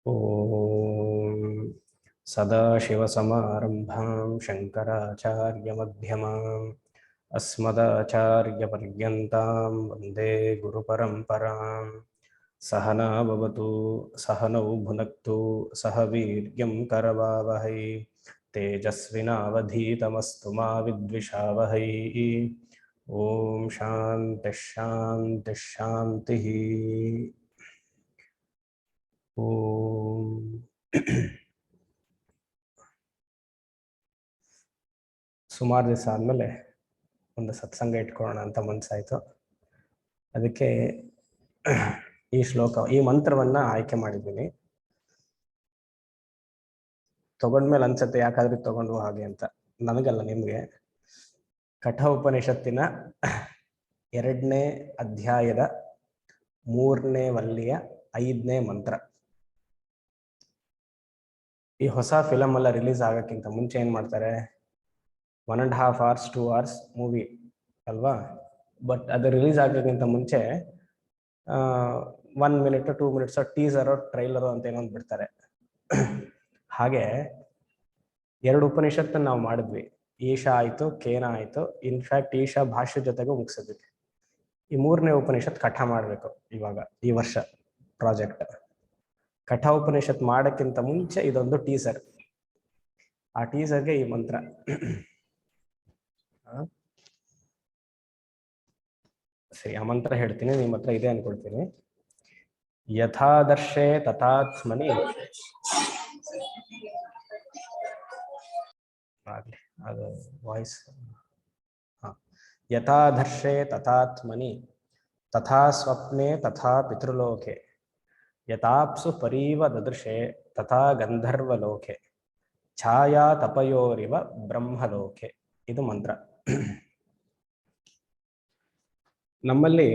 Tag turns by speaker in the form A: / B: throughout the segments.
A: ಓಂ ಸದಾಶಿವಸಮಾರಂಭಾಂ ಶಂಕರಾಚಾರ್ಯಮಧ್ಯಮಾಂ ಅಸ್ಮದಾಚಾರ್ಯಪರ್ಯಂತಾಂ ವಂದೇ ಗುರುಪರಂಪರಾಂ. ಸಹನಾ ಭವತು ಸಹನೌ ಭುನಕ್ತು ಸಹ ವೀರ್ಯಂ ಕರವಾವಹೈ ತೇಜಸ್ವಿನಾವಧೀತಮಸ್ತು ಮಾ ವಿದ್ವಿಷಾವಹೈ. ಓಂ ಶಾಂತಿ ಶಾಂತಿ ಶಾಂತಿ. ಓಂ ಸುಮಾರು ದಿವಸ ಆದಮೇಲೆ ಒಂದು ಸತ್ಸಂಗ ಇಟ್ಕೊಳ್ಳೋಣ ಅಂತ ಮನಸ್ಸಾಯಿತು. ಅದಕ್ಕೆ ಈ ಶ್ಲೋಕ, ಈ ಮಂತ್ರವನ್ನು ಆಯ್ಕೆ ಮಾಡಿದ್ದೀನಿ. ತಗೊಂಡ್ಮೇಲೆ ಅನ್ಸತ್ತೆ ಯಾಕಾದ್ರೂ ತಗೊಂಡು ಹಾಗೆ ಅಂತ. ನನಗಲ್ಲ, ನಿಮಗೆ. ಕಠ ಉಪನಿಷತ್ತಿನ 2ನೇ ಅಧ್ಯಾಯದ 3ನೇ ವಲ್ಲಿಯ 5ನೇ ಮಂತ್ರ. ಈ ಹೊಸ ಫಿಲಮ್ ಎಲ್ಲ ರಿಲೀಸ್ ಆಗೋಕ್ಕಿಂತ ಮುಂಚೆ ಏನು ಮಾಡ್ತಾರೆ, 1.5 hours 2 hours ಮೂವಿ ಅಲ್ವಾ. ಬಟ್ ಅದು ರಿಲೀಸ್ ಆಗೋಕ್ಕಿಂತ ಮುಂಚೆ 1 minute 2 minutes ಟೀಸರು ಟ್ರೈಲರು ಅಂತ ಏನೋ ಬಿಡ್ತಾರೆ. ಹಾಗೆ 2 ಉಪನಿಷತ್ತನ್ನು ನಾವು ಮಾಡಿದ್ವಿ. ಈಶಾ ಆಯಿತು, ಕೇನ ಆಯಿತು. ಇನ್ಫ್ಯಾಕ್ಟ್ ಈಶಾ ಭಾಷ್ಯ ಜೊತೆಗೂ ಮುಗಿಸಿದ್ವಿ. ಈ 3ನೇ ಉಪನಿಷತ್ ಕಠ ಮಾಡಬೇಕು ಇವಾಗ, ಈ ವರ್ಷ ಪ್ರಾಜೆಕ್ಟ್. ಕಠ ಉಪನಿಷತ್ ಮಾಡೋಕ್ಕಿಂತ ಮುಂಚೆ ಇದೊಂದು ಟೀಸರ್. ಆ ಟೀಸರ್ಗೆ ಈ ಮಂತ್ರ. ಸರಿ, ಆ ಮಂತ್ರ ಹೇಳ್ತೀನಿ, ನಿಮ್ಮ ಹತ್ರ ಇದೆ ಅನ್ಕೊಳ್ತೀನಿ. ಯಥಾದರ್ಶೇ ತಥಾತ್ಮನಿ. ಆಗಲಿ, ಅದು ವಾಯ್ಸ್. ಯಥಾದರ್ಶೇ ತಥಾತ್ಮನಿ ತಥಾ ಸ್ವಪ್ನೆ ತಥಾ ಪಿತೃಲೋಕೆ ಯಥಾಪ್ಸು ಪರೀವ ದದೃಶೆ ತಥಾ ಗಂಧರ್ವಲೋಕೆ ಛಾಯಾ ತಪಯೋರಿವ ಬ್ರಹ್ಮಲೋಕೆ. ಇದು ಮಂತ್ರ. ನಮ್ಮಲ್ಲಿ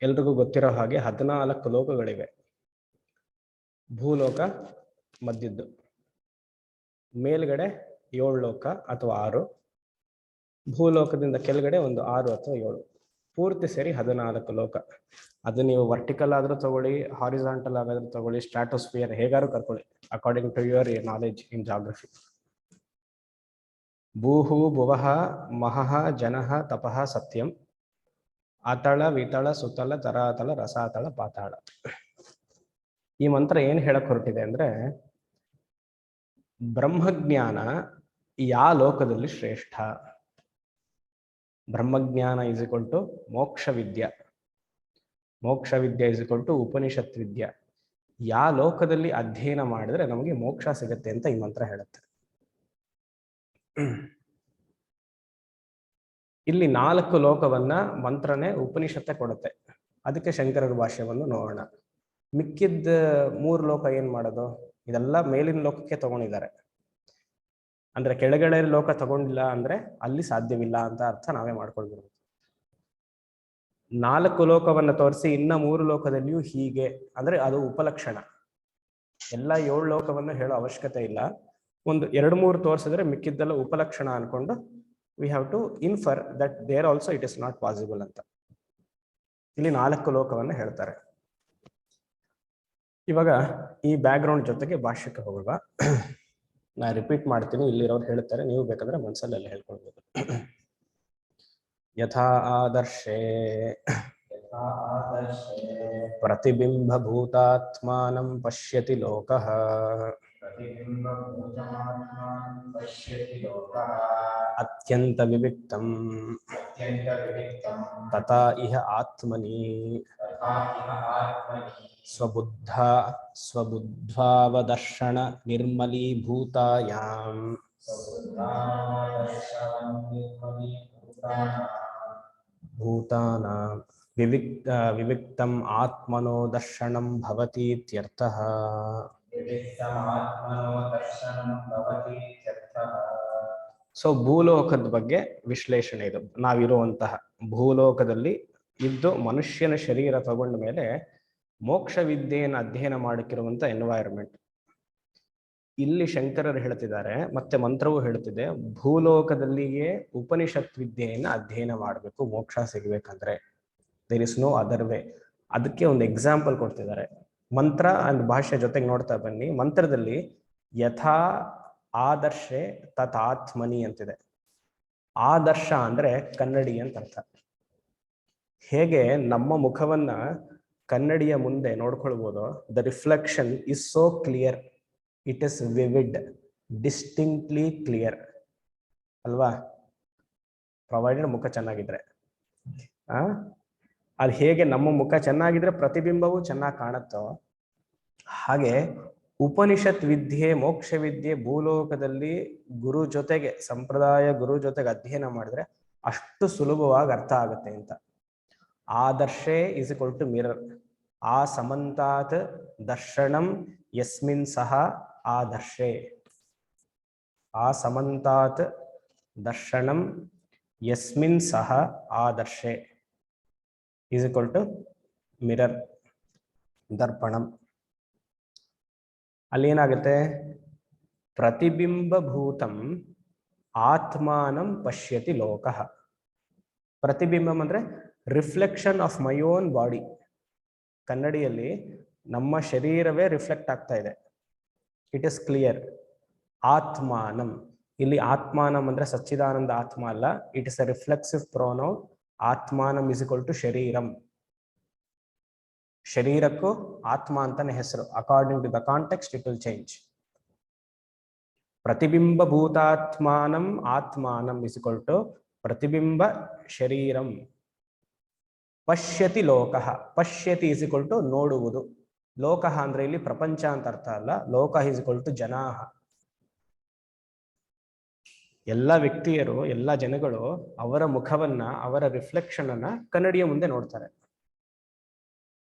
A: ಎಲ್ರಿಗೂ ಗೊತ್ತಿರೋ ಹಾಗೆ 14 ಲೋಕಗಳಿವೆ. ಭೂಲೋಕ ಮಧ್ಯದ್ದು, ಮೇಲ್ಗಡೆ 7 ಲೋಕ ಅಥವಾ 6, ಭೂಲೋಕದಿಂದ ಕೆಳಗಡೆ ಒಂದು 6 ಅಥವಾ 7, ಪೂರ್ತಿ ಸೇರಿ 14 ಲೋಕ. ಅದು ನೀವು ವರ್ಟಿಕಲ್ ಆದರೂ ತಗೊಳ್ಳಿ, ಹಾರಿಜಾಂಟಲ್ ಆಗಾದ್ರೂ ತಗೊಳ್ಳಿ, ಸ್ಟ್ರಾಟೋಸ್ಫಿಯರ್ ಹೇಗಾದ್ರೂ ಕರ್ಕೊಳ್ಳಿ, according to your knowledge in geography. ಭೂಹು ಭುವಃ ಮಹಃ ಜನಃ ತಪಃ ಸತ್ಯಂ ಅತಳ ವಿತಳ ಸುತಳ ತರಾತಳ ರಸಾತಳ ಪಾತಾಳ. ಈ ಮಂತ್ರ ಏನು ಹೇಳಕ್ ಹೊರಟಿದೆ ಅಂದ್ರೆ, ಬ್ರಹ್ಮಜ್ಞಾನ ಯಾವ ಲೋಕದಲ್ಲಿ ಶ್ರೇಷ್ಠ. ಬ್ರಹ್ಮಜ್ಞಾನ ಇಸ್ ಈಕ್ವಲ್ ಟು ಮೋಕ್ಷ ವಿದ್ಯಾ, ಮೋಕ್ಷ ವಿದ್ಯೆ ಇಸ್ ಈಕ್ವಲ್ ಟು ಉಪನಿಷತ್ ವಿದ್ಯಾ. ಯಾವ ಲೋಕದಲ್ಲಿ ಅಧ್ಯಯನ ಮಾಡಿದ್ರೆ ನಮಗೆ ಮೋಕ್ಷ ಸಿಗತ್ತೆ ಅಂತ ಈ ಮಂತ್ರ ಹೇಳುತ್ತೆ. ಇಲ್ಲಿ 4 ಲೋಕವನ್ನ ಮಂತ್ರನೇ ಉಪನಿಷತ್ತೆ ಕೊಡುತ್ತೆ. ಅದಕ್ಕೆ ಶಂಕರರ ಭಾಷ್ಯವನ್ನು ನೋಡೋಣ. ಮಿಕ್ಕಿದ್ದ 3 ಲೋಕ ಏನ್ ಮಾಡೋದು, ಇದೆಲ್ಲ ಮೇಲಿನ ಲೋಕಕ್ಕೆ ತಗೊಂಡಿದ್ದಾರೆ. ಅಂದ್ರೆ ಕೆಳಗಡೆ ಲೋಕ ತಗೊಂಡಿಲ್ಲ ಅಂದ್ರೆ ಅಲ್ಲಿ ಸಾಧ್ಯವಿಲ್ಲ ಅಂತ ಅರ್ಥ ನಾವೇ ಮಾಡ್ಕೊಳ್ಬಹುದು. 4 ಲೋಕವನ್ನ ತೋರಿಸಿ ಇನ್ನ 3 ಲೋಕದಲ್ಲಿಯೂ ಹೀಗೆ ಅಂದ್ರೆ ಅದು ಉಪಲಕ್ಷಣ. ಎಲ್ಲ 7 ಲೋಕವನ್ನು ಹೇಳೋ ಅವಶ್ಯಕತೆ ಇಲ್ಲ. ಒಂದು 2-3 ತೋರಿಸಿದ್ರೆ ಮಿಕ್ಕಿದ್ದೆಲ್ಲ ಉಪಲಕ್ಷಣ ಅನ್ಕೊಂಡು we have to infer that there also it is not possible ಅಂತ. ಇಲ್ಲಿ 4 ಲೋಕವನ್ನ ಹೇಳ್ತಾರೆ. ಇವಾಗ ಈ ಬ್ಯಾಕ್ಗ್ರೌಂಡ್ ಜೊತೆಗೆ ಭಾಷ್ಯಕ್ಕೆ ಹೋಗುವ. ನಾ ರಿಪೀಟ್ ಮಾಡ್ತೀನಿ, ಇಲ್ಲಿರೋರು ಹೇಳ್ತಾರೆ, ನೀವು ಬೇಕಾದ್ರೆ ಮನಸ್ಸಲ್ಲೆಲ್ಲ ಹೇಳ್ಕೊಳ್ಬೋದು. ಯಥಾ ಆದರ್ಶೇ ಪ್ರತಿಬಿಂಬ ಭೂತಾತ್ಮಾನಂ ಪಶ್ಯತಿ ಲೋಕಃ ಅತ್ಯಂತ ವಿವಿಕ್ತಂ ತಥಾ ಇಹ ಆತ್ಮನಿ ಸ್ವಬುದ್ಧಾವದರ್ಶನ ನಿರ್ಮಲೀಭೂತಾಯಾಂ ಭೂತಾನಾಂ ವಿವಿಕ್ತಂ ಆತ್ಮನೋ ದರ್ಶನಂ ಭವತೀತ್ಯರ್ಥಃ. ಸೊ ಭೂಲೋಕದ ಬಗ್ಗೆ ವಿಶ್ಲೇಷಣೆ ಇದು. ನಾವಿರುವಂತಹ ಭೂಲೋಕದಲ್ಲಿ ಇದ್ದು ಮನುಷ್ಯನ ಶರೀರ ತಗೊಂಡ ಮೇಲೆ ಮೋಕ್ಷ ವಿದ್ಯೆಯನ್ನು ಅಧ್ಯಯನ ಮಾಡಕ್ಕಿರುವಂತ ಎನ್ವೈರನ್ಮೆಂಟ್. ಇಲ್ಲಿ ಶಂಕರರು ಹೇಳ್ತಿದ್ದಾರೆ, ಮತ್ತೆ ಮಂತ್ರವು ಹೇಳ್ತಿದೆ, ಭೂಲೋಕದಲ್ಲಿಯೇ ಉಪನಿಷತ್ ವಿದ್ಯೆಯನ್ನು ಅಧ್ಯಯನ ಮಾಡಬೇಕು ಮೋಕ್ಷ ಸಿಗ್ಬೇಕಂದ್ರೆ. There is no other way. ಅದಕ್ಕೆ ಒಂದು ಎಕ್ಸಾಂಪಲ್ ಕೊಡ್ತಿದ್ದಾರೆ. ಮಂತ್ರ ಅಂಡ್ ಭಾಷೆ ಜೊತೆಗೆ ನೋಡ್ತಾ ಬನ್ನಿ. ಮಂತ್ರದಲ್ಲಿ ಯಥಾ ಆದರ್ಶೆ ತಥಾತ್ಮನಿ ಅಂತಿದೆ. ಆದರ್ಶ ಅಂದ್ರೆ ಕನ್ನಡಿ ಅಂತ ಅರ್ಥ. ಹೇಗೆ ನಮ್ಮ ಮುಖವನ್ನ ಕನ್ನಡಿಯ ಮುಂದೆ ನೋಡ್ಕೊಳ್ಬೋದು, the reflection is so clear, it is vivid, distinctly clear ಅಲ್ವಾ, ಪ್ರೊವೈಡೆಡ್ ಮುಖ ಚೆನ್ನಾಗಿದ್ರೆ. ಅದು ಹೇಗೆ ನಮ್ಮ ಮುಖ ಚೆನ್ನಾಗಿದ್ರೆ ಪ್ರತಿಬಿಂಬವು ಚೆನ್ನಾಗಿ ಕಾಣುತ್ತೋ, ಹಾಗೆ ಉಪನಿಷತ್ ವಿದ್ಯೆ, ಮೋಕ್ಷ ವಿದ್ಯೆ ಭೂಲೋಕದಲ್ಲಿ ಗುರು ಜೊತೆಗೆ, ಸಂಪ್ರದಾಯ ಗುರು ಜೊತೆಗೆ ಅಧ್ಯಯನ ಮಾಡಿದ್ರೆ ಅಷ್ಟು ಸುಲಭವಾಗಿ ಅರ್ಥ ಆಗುತ್ತೆ ಅಂತ. ಆದರ್ಶೆ ಇಸ್ ಇಕ್ವಲ್ ಟು ಮಿರರ್. ಆ ಸಮಂತಾತ್ ದರ್ಶನಂ ಯಸ್ಮಿನ್ ಸಹ ಆದರ್ಶೆ. ಆ ಸಮಂತಾತ್ ದರ್ಶನಂ ಯಸ್ಮಿನ್ ಸಹ ಆದರ್ಶೆ is equal to mirror, ದರ್ಪಣಂ. ಅಲ್ಲಿ ಏನಾಗುತ್ತೆ, ಪ್ರತಿಬಿಂಬಭೂತಂ ಆತ್ಮಾನಂ ಪಶ್ಯತಿ ಲೋಕಃ. ಪ್ರತಿಬಿಂಬಂ ಅಂದ್ರೆ reflection of my own body. ಕನ್ನಡಿಯಲ್ಲಿ ನಮ್ಮ ಶರೀರವೇ ರಿಫ್ಲೆಕ್ಟ್ ಆಗ್ತಾ ಇದೆ. It is clear. ಆತ್ಮಾನಂ, ಇಲ್ಲಿ ಆತ್ಮಾನಂ ಅಂದ್ರೆ ಸಚ್ಚಿದಾನಂದ ಆತ್ಮ ಅಲ್ಲ, it is a reflexive pronoun. ಆತ್ಮಾನಂ ಇಸ್ ಇಕ್ವಲ್ ಟು ಶರೀರಂ. ಶರೀರಕ್ಕೂ ಆತ್ಮ ಅಂತಾನೆ ಹೆಸರು. According to the context it will change. ಪ್ರತಿಬಿಂಬ ಭೂತಾತ್ಮಾನಂ ಆತ್ಮಾನಂ ಇಸ್ ಇಕ್ವಲ್ ಟು ಪ್ರತಿಬಿಂಬ ಶರೀರಂ. ಪಶ್ಯತಿ ಲೋಕಃ. ಪಶ್ಯತಿ ಇಸ್ ಇಕ್ವಲ್ ಟು ನೋಡುವುದು. ಲೋಕಃ ಅಂದ್ರೆ ಇಲ್ಲಿ ಪ್ರಪಂಚ ಅಂತ ಅರ್ಥ ಅಲ್ಲ. ಲೋಕ ಇಸ್ ಇಕ್ವಲ್ ಟು ಜನಾಹ. ಎಲ್ಲ ವ್ಯಕ್ತಿಯರು, ಎಲ್ಲ ಜನಗಳು ಅವರ ಮುಖವನ್ನ, ಅವರ ರಿಫ್ಲೆಕ್ಷನ್ ಅನ್ನ ಕನ್ನಡಿಯ ಮುಂದೆ ನೋಡ್ತಾರೆ.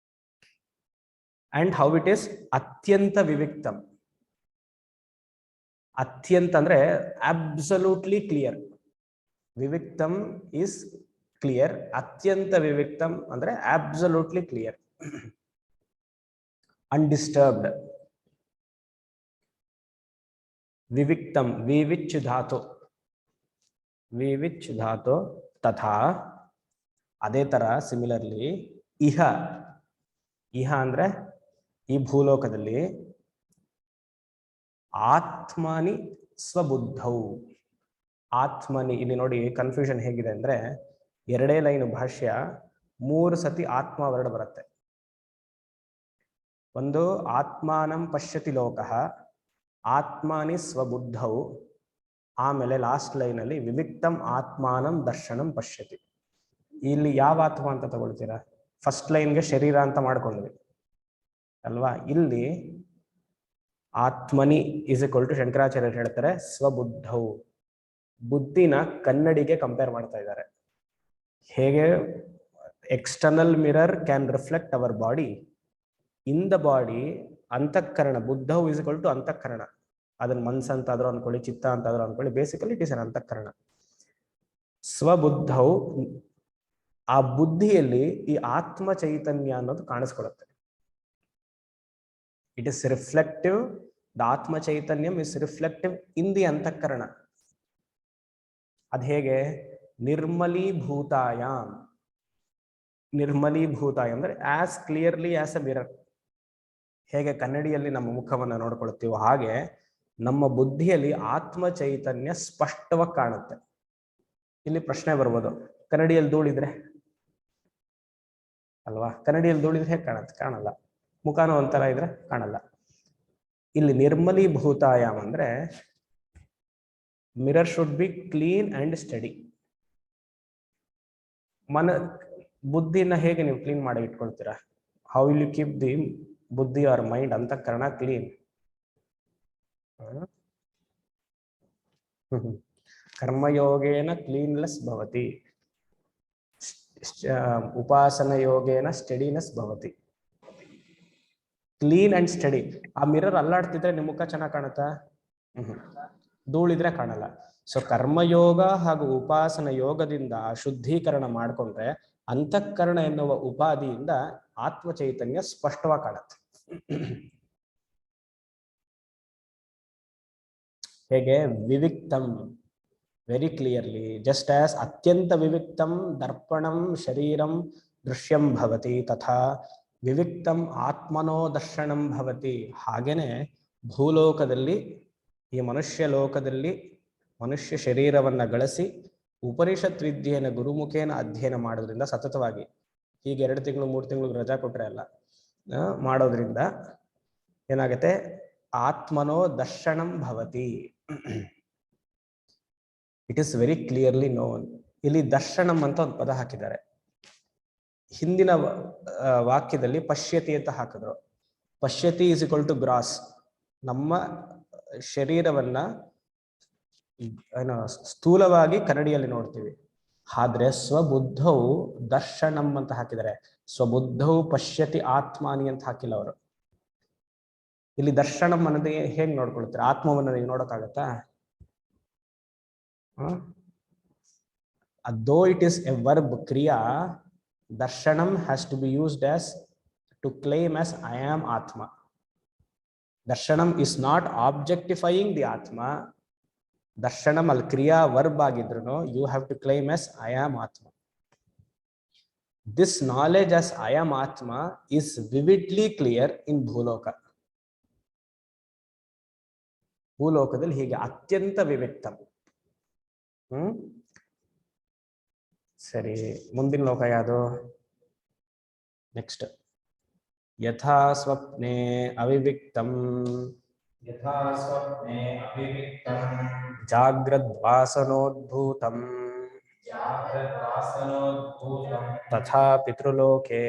A: ಅಂಡ್ ಹೌ ಇಟ್ ಇಸ್ ಅತ್ಯಂತ ವಿವಿಕ್ತಂ. ಅತ್ಯಂತ ಅಂದ್ರೆ ಅಬ್ಸಲ್ಯೂಟ್ಲಿ ಕ್ಲಿಯರ್. ವಿವಿಕ್ತಂ ಇಸ್ ಕ್ಲಿಯರ್, ಅತ್ಯಂತ ವಿವಿಕ್ತಂ ಅಂದ್ರೆ ಅಬ್ಸಲ್ಯೂಟ್ಲಿ ಕ್ಲಿಯರ್, ಅನ್ಡಿಸ್ಟರ್ಬ್ಡ್. ವಿವಿಕ್ತಂ, ವಿವಿಚ್ ಧಾತು, ವಿವಿಚ್ ಧಾತು. ತಥಾ, ಅದೇ ತರ ಸಿಮಿಲರ್ಲಿ ಇಹ. ಇಹ ಅಂದ್ರೆ ಈ ಭೂಲೋಕದಲ್ಲಿ ಆತ್ಮನಿ ಸ್ವಬುದ್ಧೌ. ಆತ್ಮನಿ, ಇಲ್ಲಿ ನೋಡಿ ಕನ್ಫ್ಯೂಷನ್ ಹೇಗಿದೆ ಅಂದ್ರೆ, ಎರಡೇ ಲೈನ್ ಭಾಷ್ಯ, 3 ಸತಿ ಆತ್ಮ ವರ್ಡ್ ಬರುತ್ತೆ. ಒಂದು ಆತ್ಮಾನಂ ಪಶ್ಯತಿ ಲೋಕಃ, ಆತ್ಮನಿ ಸ್ವಬುದ್ಧೌ, ಆಮೇಲೆ ಲಾಸ್ಟ್ ಲೈನ್ ಅಲ್ಲಿ ವಿವಿಕ್ತಂ ಆತ್ಮಾನಂ ದರ್ಶನಂ ಪಶ್ಯತಿ. ಇಲ್ಲಿ ಯಾವ ಆತ್ಮ ಅಂತ ತಗೊಳ್ತೀರಾ? ಫಸ್ಟ್ ಲೈನ್ಗೆ ಶರೀರ ಅಂತ ಮಾಡ್ಕೊಂಡ್ವಿ ಅಲ್ವಾ. ಇಲ್ಲಿ ಆತ್ಮನಿ ಇಸ್ ಇಕ್ವಲ್ ಟು ಶಂಕರಾಚಾರ್ಯರು ಹೇಳ್ತಾರೆ ಸ್ವಬುದ್ಧೌ. ಬುದ್ಧಿನ ಕನ್ನಡಿಗೆ ಕಂಪೇರ್ ಮಾಡ್ತಾ ಇದ್ದಾರೆ. ಹೇಗೆ external mirror can reflect our body, in the body ಅಂತಃಕರಣ. ಬುದ್ಧೌ ಇಸ್ ಇಕ್ವಲ್ ಟು ಅಂತಃಕರಣ. ಅದನ್ನ ಮನ್ಸ್ ಅಂತ ಆದ್ರೂ ಅನ್ಕೊಳ್ಳಿ, ಚಿತ್ತ ಅಂತ ಆದ್ರೂ ಅನ್ಕೊಳ್ಳಿ, ಬೇಸಿಕಲಿ ಇಟ್ ಇಸ್ ಅನ್ ಅಂತಃಕರಣ. ಸ್ವಬುದ್ಧೌ, ಆ ಬುದ್ಧಿಯಲ್ಲಿ ಈ ಆತ್ಮ ಚೈತನ್ಯ ಅನ್ನೋದು ಕಾಣಿಸ್ಕೊಳ್ಳುತ್ತೆ. It is reflective. ದ ಆತ್ಮ ಚೈತನ್ಯಂ ಇಸ್ ರಿಫ್ಲೆಕ್ಟಿವ್ ಇನ್ ದಿ ಅಂತಃಕರಣ. ಅದ್ ಹೇಗೆ? ನಿರ್ಮಲೀಭೂತಾಯಾಮ್. ನಿರ್ಮಲೀಭೂತಾಯ ಅಂದ್ರೆ as clearly as a mirror. ಹೇಗೆ ಕನ್ನಡಿಯಲ್ಲಿ ನಮ್ಮ ಮುಖವನ್ನು ನೋಡ್ಕೊಳ್ತೀವೋ ಹಾಗೆ ನಮ್ಮ ಬುದ್ಧಿಯಲ್ಲಿ ಆತ್ಮ ಚೈತನ್ಯ ಸ್ಪಷ್ಟವಾಗಿ ಕಾಣುತ್ತೆ. ಇಲ್ಲಿ ಪ್ರಶ್ನೆ ಬರ್ಬೋದು, ಕನ್ನಡಿಯಲ್ಲಿ ಧೂಳಿದ್ರೆ ಅಲ್ವಾ, ಕನ್ನಡಿಯಲ್ಲಿ ಧೂಳಿದ್ರೆ ಹೇಗೆ ಕಾಣುತ್ತೆ? ಕಾಣಲ್ಲ. ಮುಖಾನು ಒಂಥರ ಇದ್ರೆ ಕಾಣಲ್ಲ. ಇಲ್ಲಿ ನಿರ್ಮಲೀಭೂತಾಯಾಮ್ ಅಂದ್ರೆ mirror should be clean and steady. ಬುದ್ಧಿನ ಹೇಗೆ ನೀವು ಕ್ಲೀನ್ ಮಾಡಿ ಇಟ್ಕೊಳ್ತೀರಾ? How will you keep the ಬುದ್ಧಿ ಆರ್ ಮೈಂಡ್ ಅಂತಃಕರಣ ಕ್ಲೀನ್? ಕರ್ಮಯೋಗೇನ ಕ್ಲೀನ್ಲೆಸ್ ಭವತಿ, ಉಪಾಸನ ಯೋಗೇನ ಸ್ಟಡಿನೆಸ್ ಭವತಿ. Clean and steady. ಆ ಮಿರರ್ ಅಲ್ಲಾಡ್ತಿದ್ರೆ ನಿಮ್ಮ ಮುಖ ಚೆನ್ನಾಗಿ ಕಾಣುತ್ತಾ? ಧೂಳಿದ್ರೆ ಕಾಣಲ್ಲ. ಸೊ ಕರ್ಮಯೋಗ ಹಾಗೂ ಉಪಾಸನ ಯೋಗದಿಂದ ಶುದ್ಧೀಕರಣ ಮಾಡಿಕೊಂಡ್ರೆ ಅಂತಃಕರಣ ಎನ್ನುವ ಉಪಾಧಿಯಿಂದ ಆತ್ಮ ಚೈತನ್ಯ ಸ್ಪಷ್ಟವಾಗಿ ಕಾಣುತ್ತೆ. ಹೇಗೆ ವಿವಿಕ್ತಂ, ವೆರಿ ಕ್ಲಿಯರ್ಲಿ, ಜಸ್ಟ್ ಆಸ್ ಅತ್ಯಂತ ವಿವಿಕ್ತಂ ದರ್ಪಣಂ ಶರೀರಂ ದೃಶ್ಯಂ ಭವತಿ ತಥಾ ವಿವಿಕ್ತಂ ಆತ್ಮನೋ ದರ್ಶನಂ ಭವತಿ. ಹಾಗೇನೆ ಭೂಲೋಕದಲ್ಲಿ, ಈ ಮನುಷ್ಯ ಲೋಕದಲ್ಲಿ ಮನುಷ್ಯ ಶರೀರವನ್ನ ಗಳಿಸಿ ಉಪನಿಷತ್ ವಿದ್ಯೆಯನ್ನು ಗುರುಮುಖೇನ ಅಧ್ಯಯನ ಮಾಡೋದ್ರಿಂದ ಸತತವಾಗಿ, ಹೀಗೆ 2 ತಿಂಗಳು 3 ತಿಂಗಳು ರಜಾ ಕೊಟ್ರೆ ಅಲ್ಲ, ಮಾಡೋದ್ರಿಂದ ಏನಾಗುತ್ತೆ, ಆತ್ಮನೋ ದರ್ಶನಂ ಭವತಿ. It is very clearly known. ಇಲ್ಲಿ ದರ್ಶನಂ ಅಂತ ಒಂದು ಪದ ಹಾಕಿದ್ದಾರೆ. ಹಿಂದಿನ ವಾಕ್ಯದಲ್ಲಿ ಪಶ್ಯತಿ ಅಂತ ಹಾಕಿದ್ರು. ಪಶ್ಯತಿ ಇಸ್ ಈಕ್ವಲ್ ಟು ಗ್ರಾಸ್. ನಮ್ಮ ಶರೀರವನ್ನ ಏನು ಸ್ಥೂಲವಾಗಿ ಕನ್ನಡಿಯಲ್ಲಿ ನೋಡ್ತೀವಿ. ಆದ್ರೆ ಸ್ವಬುದ್ಧವು ದರ್ಶನಂ ಅಂತ ಹಾಕಿದ್ದಾರೆ. ಸ್ವಬುದ್ಧವು ಪಶ್ಯತಿ ಆತ್ಮಾನಿ ಅಂತ ಹಾಕಿಲ್ಲ ಅವರು. ಇಲ್ಲಿ ದರ್ಶನಂ ಅನ್ನೋದು ಹೇಗ್ ನೋಡ್ಕೊಳ್ತಾರೆ? ಆತ್ಮವನ್ನ ನೀವು ನೋಡೋಕ್ಕಾಗತ್ತಾ? Though it is a verb kriya, darshanam has to be used as to claim as I am Atma. Darshanam is not objectifying the Atma. Darshanam al kriya verb agidruno, you have to claim as I am Atma. This knowledge as I am Atma is vividly clear in Bhuloka. ಭೂಲೋಕದಲ್ಲಿ ಹೀಗೆ ಅತ್ಯಂತ ವಿವಿಕ್ತಂ. ಸರಿ, ಮುಂದಿನ ಲೋಕ ಯಾವುದು? Next, ಯಥಾ ಸ್ವಪ್ನೆ ಅವಿವಿಕ್ತಂ ಜಾಗ್ರದ್ವಾಸನೋದ್ಭೂತಂ ತಥಾ ಪಿತೃಲೋಕೆ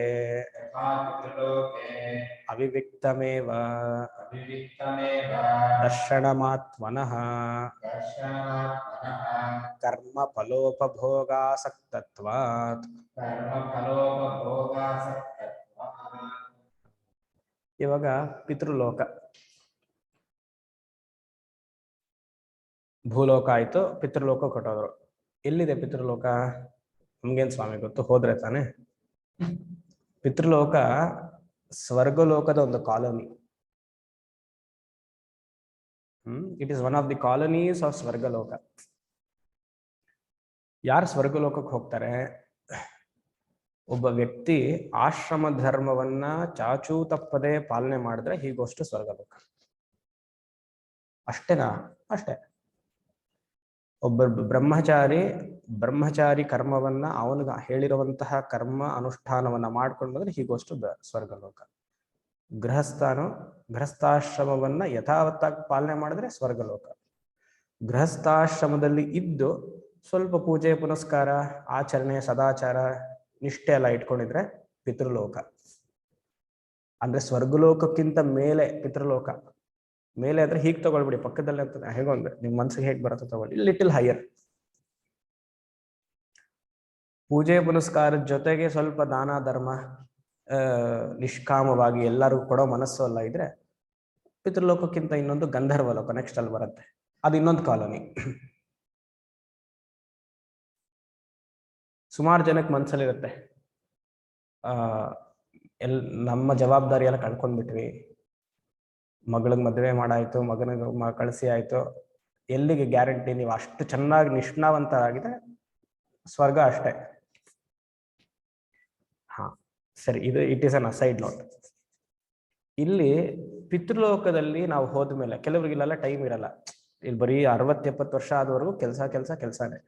A: ಅವಿವಿಕ್ತಮೇವ ದರ್ಶನಮಾತ್ಮನಃ ಕರ್ಮ ಫಲೋಪಭೋಗಾಸಕ್ತತ್ವಾತ್. ಇವಾಗ ಪಿತೃಲೋಕ, ಭೂಲೋಕ ಆಯ್ತು, ಪಿತೃಲೋಕ ಕೊಟ್ಟೋದ್ರು. ಎಲ್ಲಿದೆ ಪಿತೃಲೋಕ? ನಮ್ಗೇನ್ ಸ್ವಾಮಿ ಗೊತ್ತು, ಹೋದ್ರೆ ತಾನೆ. ಪಿತೃಲೋಕ ಸ್ವರ್ಗಲೋಕದ ಒಂದು colony. It is one of the colonies of ಸ್ವರ್ಗಲೋಕ. ಯಾರು ಸ್ವರ್ಗಲೋಕಕ್ಕೆ ಹೋಗ್ತಾರೆ? ಒಬ್ಬ ವ್ಯಕ್ತಿ ಆಶ್ರಮ ಧರ್ಮವನ್ನ ಚಾಚೂ ತಪ್ಪದೆ ಪಾಲನೆ ಮಾಡಿದ್ರೆ ಹೀಗೋಷ್ಟು ಸ್ವರ್ಗಲೋಕ. ಅಷ್ಟೇನಾ? ಅಷ್ಟೇ. ಒಬ್ಬ ಬ್ರಹ್ಮಚಾರಿ ಕರ್ಮವನ್ನ ಅವನಿಗೆ ಹೇಳಿರುವಂತಹ ಕರ್ಮ ಅನುಷ್ಠಾನವನ್ನ ಮಾಡ್ಕೊಂಡು ಬಂದ್ರೆ ಹೀಗೋಷ್ಟು ಸ್ವರ್ಗಲೋಕ. ಗೃಹಸ್ಥಾಶ್ರಮವನ್ನ ಯಥಾವತ್ತಾಗಿ ಪಾಲನೆ ಮಾಡಿದ್ರೆ ಸ್ವರ್ಗಲೋಕ. ಗೃಹಸ್ಥಾಶ್ರಮದಲ್ಲಿ ಇದ್ದು ಸ್ವಲ್ಪ ಪೂಜೆ ಪುನಸ್ಕಾರ ಆಚರಣೆ ಸದಾಚಾರ ನಿಷ್ಠೆ ಎಲ್ಲ ಇಟ್ಕೊಂಡಿದ್ರೆ ಪಿತೃಲೋಕ. ಅಂದ್ರೆ ಸ್ವರ್ಗಲೋಕಕ್ಕಿಂತ ಮೇಲೆ ಪಿತೃಲೋಕ. ಮೇಲೆ ಆದ್ರೆ ಹೀಗೆ ತಗೊಳ್ಬಿಡಿ, ಪಕ್ಕದಲ್ಲಿ ಅಂತ ಹೇಗೊಂದು ನಿಮ್ ಮನ್ಸಿಗೆ ಹೇಗೆ ಬರುತ್ತೆ ತಗೊಳ್ಳಿ. Little higher. ಪೂಜೆ ಪುನಸ್ಕಾರದ ಜೊತೆಗೆ ಸ್ವಲ್ಪ ದಾನ ಧರ್ಮ ನಿಷ್ಕಾಮವಾಗಿ ಎಲ್ಲರೂ ಕೊಡೋ ಮನಸ್ಸು ಎಲ್ಲ ಇದ್ರೆ ಪಿತೃಲೋಕಕ್ಕಿಂತ ಇನ್ನೊಂದು ಗಂಧರ್ವ ಲೋಕ ನೆಕ್ಸ್ಟ್ ಅಲ್ಲಿ ಬರುತ್ತೆ. ಅದು ಇನ್ನೊಂದು ಕಾಲೋನಿ. ಸುಮಾರು ಜನಕ್ಕೆ ಮನ್ಸಲ್ಲಿರುತ್ತೆ, ನಮ್ಮ ಜವಾಬ್ದಾರಿ ಎಲ್ಲ ಕಳ್ಕೊಂಡ್ಬಿಟ್ವಿ, ಮಗಳಿಗೆ ಮದುವೆ ಮಾಡಾಯ್ತು, ಮಗನಿಗೆ ಕಳಿಸಿ ಆಯ್ತು, ಎಲ್ಲಿಗೆ ಗ್ಯಾರಂಟಿ ನೀವು ಅಷ್ಟು ಚೆನ್ನಾಗಿ ನಿಷ್ಣಾವಂತರಾಗಿದೆ ಸ್ವರ್ಗ ಅಷ್ಟೇ. ಹಾ ಸರಿ, ಇದು it is an aside note. ಇಲ್ಲಿ ಪಿತೃಲೋಕದಲ್ಲಿ ನಾವು ಹೋದ್ಮೇಲೆ ಕೆಲವರಿಗೆಲ್ಲ ಟೈಮ್ ಇರಲ್ಲ. ಇಲ್ಲಿ ಬರೀ 60-70 ವರ್ಷ ಆದವರೆಗೂ ಕೆಲಸನೇ.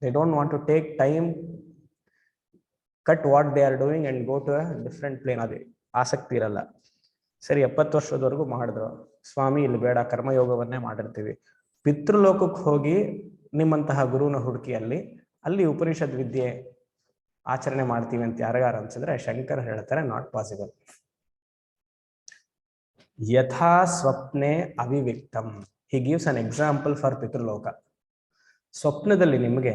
A: They don't want to take time, cut what they are doing and go to a different plane. ಅದೇ ಆಸಕ್ತಿ ಇರಲ್ಲ. ಸರಿ, 70 ವರ್ಷದವರೆಗೂ ಮಾಡಿದ್ರು. ಸ್ವಾಮಿ ಇಲ್ಲಿ ಬೇಡ, ಕರ್ಮಯೋಗವನ್ನೇ ಮಾಡಿರ್ತೀವಿ. ಪಿತೃಲೋಕಕ್ಕೆ ಹೋಗಿ ನಿಮ್ಮಂತಹ ಗುರುನ ಹುಡುಕಿ ಅಲ್ಲಿ ಉಪನಿಷತ್ ವಿದ್ಯೆ ಆಚರಣೆ ಮಾಡ್ತೀವಿ ಅಂತ ಯಾರಿಗಾರ ಅನ್ಸಿದ್ರೆ ಶಂಕರ್ ಹೇಳ್ತಾರೆ ನಾಟ್ ಪಾಸಿಬಲ್. ಯಥಾ ಸ್ವಪ್ನೆ ಅವಿವಿಕ್ತಂ. He gives an example for ಪಿತೃಲೋಕ. ಸ್ವಪ್ನದಲ್ಲಿ ನಿಮಗೆ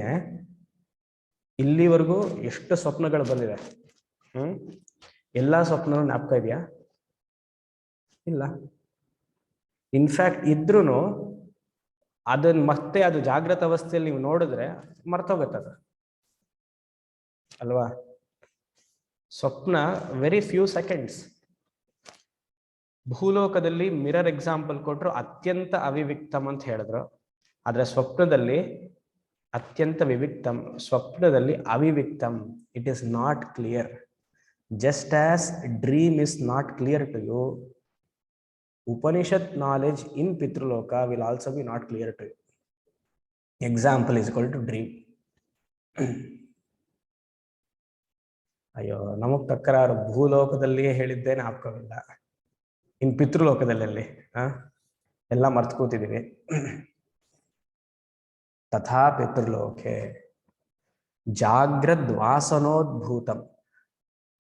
A: ಇಲ್ಲಿವರೆಗೂ ಎಷ್ಟು ಸ್ವಪ್ನಗಳು ಬಂದಿದೆ? ಎಲ್ಲಾ ಸ್ವಪ್ನಗಳು ಜ್ಞಾಪಕ ಇದೆಯಾ? ಇಲ್ಲ. ಇನ್ಫ್ಯಾಕ್ಟ್ ಇದ್ರೂ ಅದನ್ನ ಮತ್ತೆ ಅದು ಜಾಗೃತ ಅವಸ್ಥೆಯಲ್ಲಿ ನೀವು ನೋಡಿದ್ರೆ ಮರ್ತೋಗುತ್ತದೆ ಅಲ್ವಾ? ಸ್ವಪ್ನ ವೆರಿ ಫ್ಯೂ ಸೆಕೆಂಡ್ಸ್. ಭೂಲೋಕದಲ್ಲಿ ಮಿರರ್ ಎಕ್ಸಾಂಪಲ್ ಕೊಟ್ಟರು, ಅತ್ಯಂತ ಅವಿವಿಕ್ತಮ್ ಅಂತ ಹೇಳಿದ್ರು. ಆದ್ರೆ ಸ್ವಪ್ನದಲ್ಲಿ ಅತ್ಯಂತ ವಿವಿಕ್ತಮ್, ಸ್ವಪ್ನದಲ್ಲಿ ಅವಿವಿಕ್ತಮ್. It is not clear. Just as dream is not clear to you, ಉಪನಿಷತ್ ನಾಲೆಜ್ ಇನ್ ಪಿತೃಲೋಕ will also be not clear to you. Example is equal to dream. ಅಯ್ಯೋ, ನಮಗ್ ತಕ್ಕರಾರು ಭೂಲೋಕದಲ್ಲಿಯೇ ಹೇಳಿದ್ದೇನೆ ಹಾಕೋವಿಲ್ಲ, ಇನ್ ಪಿತೃಲೋಕದಲ್ಲಿ ಎಲ್ಲ ಮರ್ತು ಕೂತಿದ್ದೀವಿ. ತಥಾ ಪಿತೃಲೋಕೆ ಜಾಗ್ರದ್ ವಾಸನೋದ್ಭೂತಂ.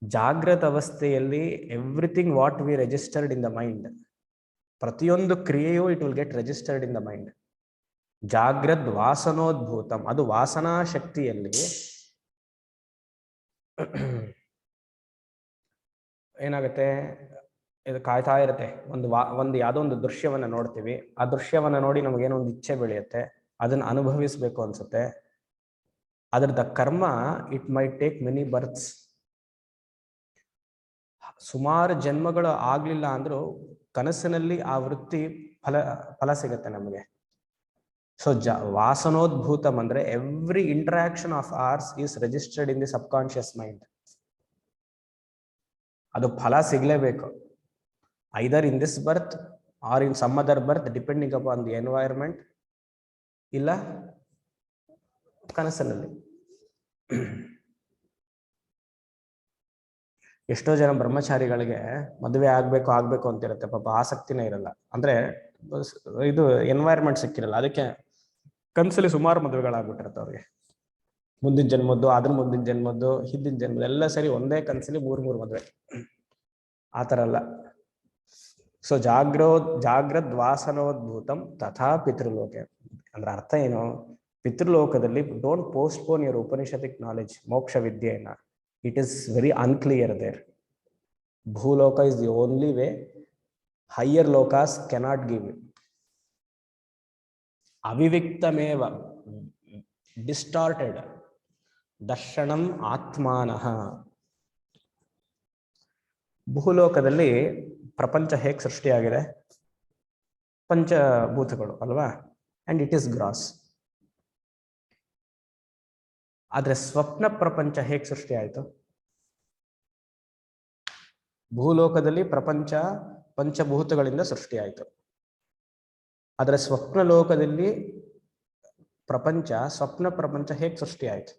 A: ಜಾಗ್ರತ ಅವಸ್ಥೆಯಲ್ಲಿ everything what we registered in the mind, ಪ್ರತಿಯೊಂದು ಕ್ರಿಯೆಯೂ it will get registered in the mind. ಜಾಗ್ರದ್ ವಾಸನೋದ್ಭೂತಂ, ಅದು ವಾಸನಾ ಶಕ್ತಿಯಲ್ಲಿ ಏನಾಗುತ್ತೆ, ಇದು ಕಾಯ್ತಾ ಇರುತ್ತೆ. ಒಂದು ಯಾವುದೋ ಒಂದು ದೃಶ್ಯವನ್ನ ನೋಡ್ತೀವಿ, ಆ ದೃಶ್ಯವನ್ನ ನೋಡಿ ನಮಗೇನೋ ಒಂದು ಇಚ್ಛೆ ಬೆಳೆಯುತ್ತೆ, ಅದನ್ನ ಅನುಭವಿಸ್ಬೇಕು ಅನ್ಸುತ್ತೆ. ಅದ್ರದ ಕರ್ಮ it might take many berths. ಸುಮಾರು ಜನ್ಮಗಳು ಆಗ್ಲಿಲ್ಲ ಅಂದ್ರೂ ಕನಸಿನಲ್ಲಿ ಆ ವೃತ್ತಿ ಫಲ ಸಿಗುತ್ತೆ ನಮಗೆ. ಸೊ ವಾಸನೋದ್ಭೂತಂ ಅಂದ್ರೆ every interaction of ours is registered in the subconscious mind. ಅದು ಫಲ ಸಿಗ್ಲೇಬೇಕು, either in this birth or in some other birth, depending upon the environment, ಇಲ್ಲ ಕನಸಿನಲ್ಲಿ. ಎಷ್ಟೋ ಜನ ಬ್ರಹ್ಮಚಾರಿಗಳಿಗೆ ಮದುವೆ ಆಗ್ಬೇಕು ಅಂತಿರುತ್ತೆ, ಪಾಪ ಆಸಕ್ತಿನೇ ಇರಲ್ಲ. ಅಂದ್ರೆ ಇದು ಎನ್ವೈರ್ಮೆಂಟ್ ಸಿಕ್ಕಿರಲ್ಲ, ಅದಕ್ಕೆ ಕನಸಲ್ಲಿ ಸುಮಾರು ಮದುವೆಗಳಾಗ್ಬಿಟ್ಟಿರುತ್ತೆ ಅವ್ರಿಗೆ. ಮುಂದಿನ ಜನ್ಮದ್ದು, ಅದ್ರ ಮುಂದಿನ ಜನ್ಮದ್ದು, ಹಿಂದಿನ ಜನ್ಮದ್ದು ಎಲ್ಲ ಸರಿ ಒಂದೇ ಕನಸಲ್ಲಿ ಮೂರು ಮದುವೆ. ಆ ಥರ ಅಲ್ಲ. ಸೊ ಜಾಗ್ರದ್ ವಾಸನೋದ್ಭೂತಂ ತಥಾ ಪಿತೃಲೋಕೆ ಅಂದ್ರೆ ಅರ್ಥ ಏನು? ಪಿತೃಲೋಕದಲ್ಲಿ don't postpone your Upanishadic knowledge, ಮೋಕ್ಷ ವಿದ್ಯೆಯನ್ನ. It is very unclear there. ಭೂಲೋಕ is the only way, higher ಲೋಕಾಸ್ ಕೆನಾಟ್ ಗಿವ್. ಅವಿವಿಕ್ತಮೇವ ಡಿಸ್ಟಾರ್ಟೆಡ್ ದರ್ಶನಂ ಆತ್ಮಾನಃ. ಭೂಲೋಕದಲ್ಲಿ ಪ್ರಪಂಚ ಹೇಗೆ ಸೃಷ್ಟಿಯಾಗಿದೆ? ಪಂಚಭೂತಗಳು ಅಲ್ವಾ? And it is gross. ಆದ್ರೆ ಸ್ವಪ್ನ ಪ್ರಪಂಚ ಹೇಗೆ ಸೃಷ್ಟಿ ಆಯಿತು? ಭೂಲೋಕದಲ್ಲಿ ಪ್ರಪಂಚ ಪಂಚಭೂತಗಳಿಂದ ಸೃಷ್ಟಿ ಆಯಿತು. ಆದ್ರೆ ಸ್ವಪ್ನ ಲೋಕದಲ್ಲಿ ಸ್ವಪ್ನ ಪ್ರಪಂಚ ಹೇಗೆ ಸೃಷ್ಟಿ ಆಯಿತು?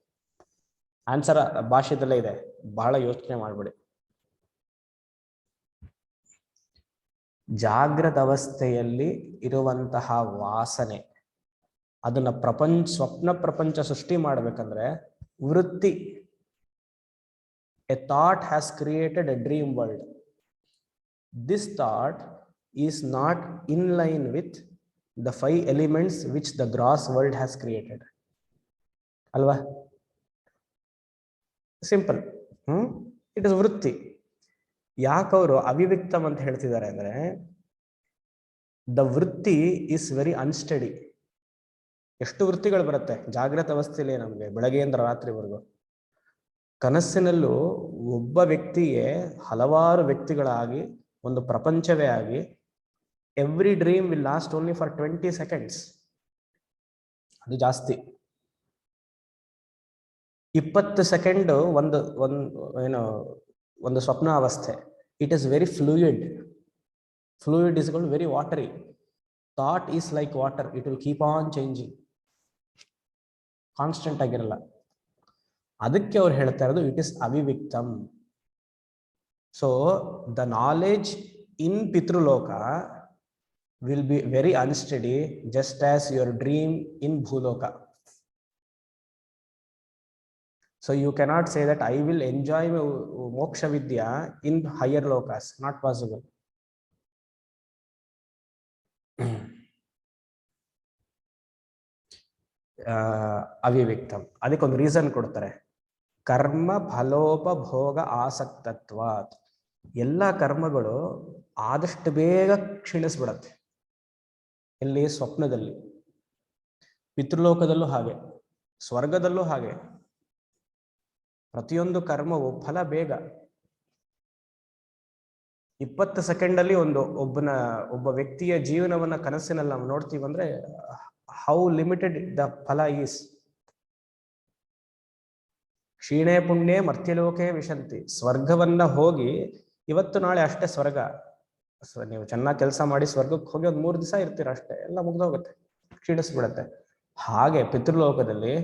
A: ಆನ್ಸರ್ ಭಾಷೆದಲ್ಲೇ ಇದೆ, ಬಹಳ ಯೋಚನೆ ಮಾಡ್ಬಿಡಿ. ಜಾಗೃತ ಅವಸ್ಥೆಯಲ್ಲಿ ಇರುವಂತಹ ವಾಸನೆ, ಅದನ್ನ ಸ್ವಪ್ನ ಪ್ರಪಂಚ ಸೃಷ್ಟಿ ಮಾಡ್ಬೇಕಂದ್ರೆ ವೃತ್ತಿ. A thought has created a dream world. This thought is not in line with the 5 elements which the gross world has created. ಅಲ್ವಾ? ಸಿಂಪಲ್. ಇಟ್ ಇಸ್ ವೃತ್ತಿ. ಯಾಕವರು ಅವಿವಿಕ್ತಮ್ ಅಂತ ಹೇಳ್ತಿದ್ದಾರೆ ಅಂದ್ರೆ, ದ ವೃತ್ತಿ ಇಸ್ ವೆರಿ ಅನ್ಸ್ಟಡಿ. ಎಷ್ಟು ವೃತ್ತಿಗಳು ಬರುತ್ತೆ ಜಾಗೃತ ಅವಸ್ಥೆಯಲ್ಲಿ ನಮಗೆ, ಬೆಳಗ್ಗೆಯಿಂದ ರಾತ್ರಿವರೆಗೂ. ಕನಸಿನಲ್ಲೂ ಒಬ್ಬ ವ್ಯಕ್ತಿಗೆ ಹಲವಾರು ವ್ಯಕ್ತಿಗಳಾಗಿ ಒಂದು ಪ್ರಪಂಚವೇ ಆಗಿ, every dream will last only for 20 seconds. ಅದು ಜಾಸ್ತಿ. 20 ಸೆಕೆಂಡ್ ಒಂದು ಸ್ವಪ್ನ ಅವಸ್ಥೆ. It is very fluid. Fluid is very watery. Thought is like water, it will keep on changing, constant ಆಗಿರಲ್ಲ. ಅದಕ್ಕೆ ಅವ್ರು ಹೇಳ್ತಾ ಇರೋದು ಇಟ್ ಇಸ್ ಅವಿವಿಕ್ತಮ್. ಸೊ ದ ನಾಲೆಜ್ ಇನ್ ಪಿತೃಲೋಕ will be very unsteady, just as your dream in ಭೂಲೋಕ. So you cannot say that I will enjoy moksha vidya in higher lokas. Not possible. ಅವಿವಿಕ್ತಂ. ಅದಕ್ಕೊಂದು reason ಕೊಡ್ತಾರೆ, ಕರ್ಮ ಫಲೋಪಭೋಗ ಆಸಕ್ತತ್ವಾತ್. ಎಲ್ಲ ಕರ್ಮಗಳು ಆದಷ್ಟು ಬೇಗ ಕ್ಷೀಣಿಸ್ಬಿಡತ್ತೆ. ಎಲ್ಲಿ? ಸ್ವಪ್ನದಲ್ಲಿ. ಪಿತೃಲೋಕದಲ್ಲೂ ಹಾಗೆ, ಸ್ವರ್ಗದಲ್ಲೂ ಹಾಗೆ. ಪ್ರತಿಯೊಂದು ಕರ್ಮವು ಫಲ ಬೇಗ. 20 ಸೆಕೆಂಡಲ್ಲಿ ಒಬ್ಬ ವ್ಯಕ್ತಿಯ ಜೀವನವನ್ನ ಕನಸಿನಲ್ಲಿ ನಾವು ನೋಡ್ತೀವಿ ಅಂದ್ರೆ ಹೌ ಲಿಮಿಟೆಡ್ ದ ಫಲ ಈಸ್. ಕ್ಷೀಣೆ ಪುಣ್ಯೆ ಮರ್ತ್ಯಲೋಕೆ ವಿಶಂತಿ. ಸ್ವರ್ಗವನ್ನ ಹೋಗಿ ಇವತ್ತು ನಾಳೆ ಅಷ್ಟೇ ಸ್ವರ್ಗ. ನೀವು ಚೆನ್ನಾಗಿ ಕೆಲಸ ಮಾಡಿ ಸ್ವರ್ಗಕ್ಕೆ ಹೋಗಿ ಒಂದು 3 ದಿವಸ ಇರ್ತೀರ ಅಷ್ಟೇ, ಎಲ್ಲ ಮುಗ್ದೋಗುತ್ತೆ, ಕ್ಷೀಣಿಸ್ಬಿಡತ್ತೆ. ಹಾಗೆ ಪಿತೃಲೋಕದಲ್ಲಿ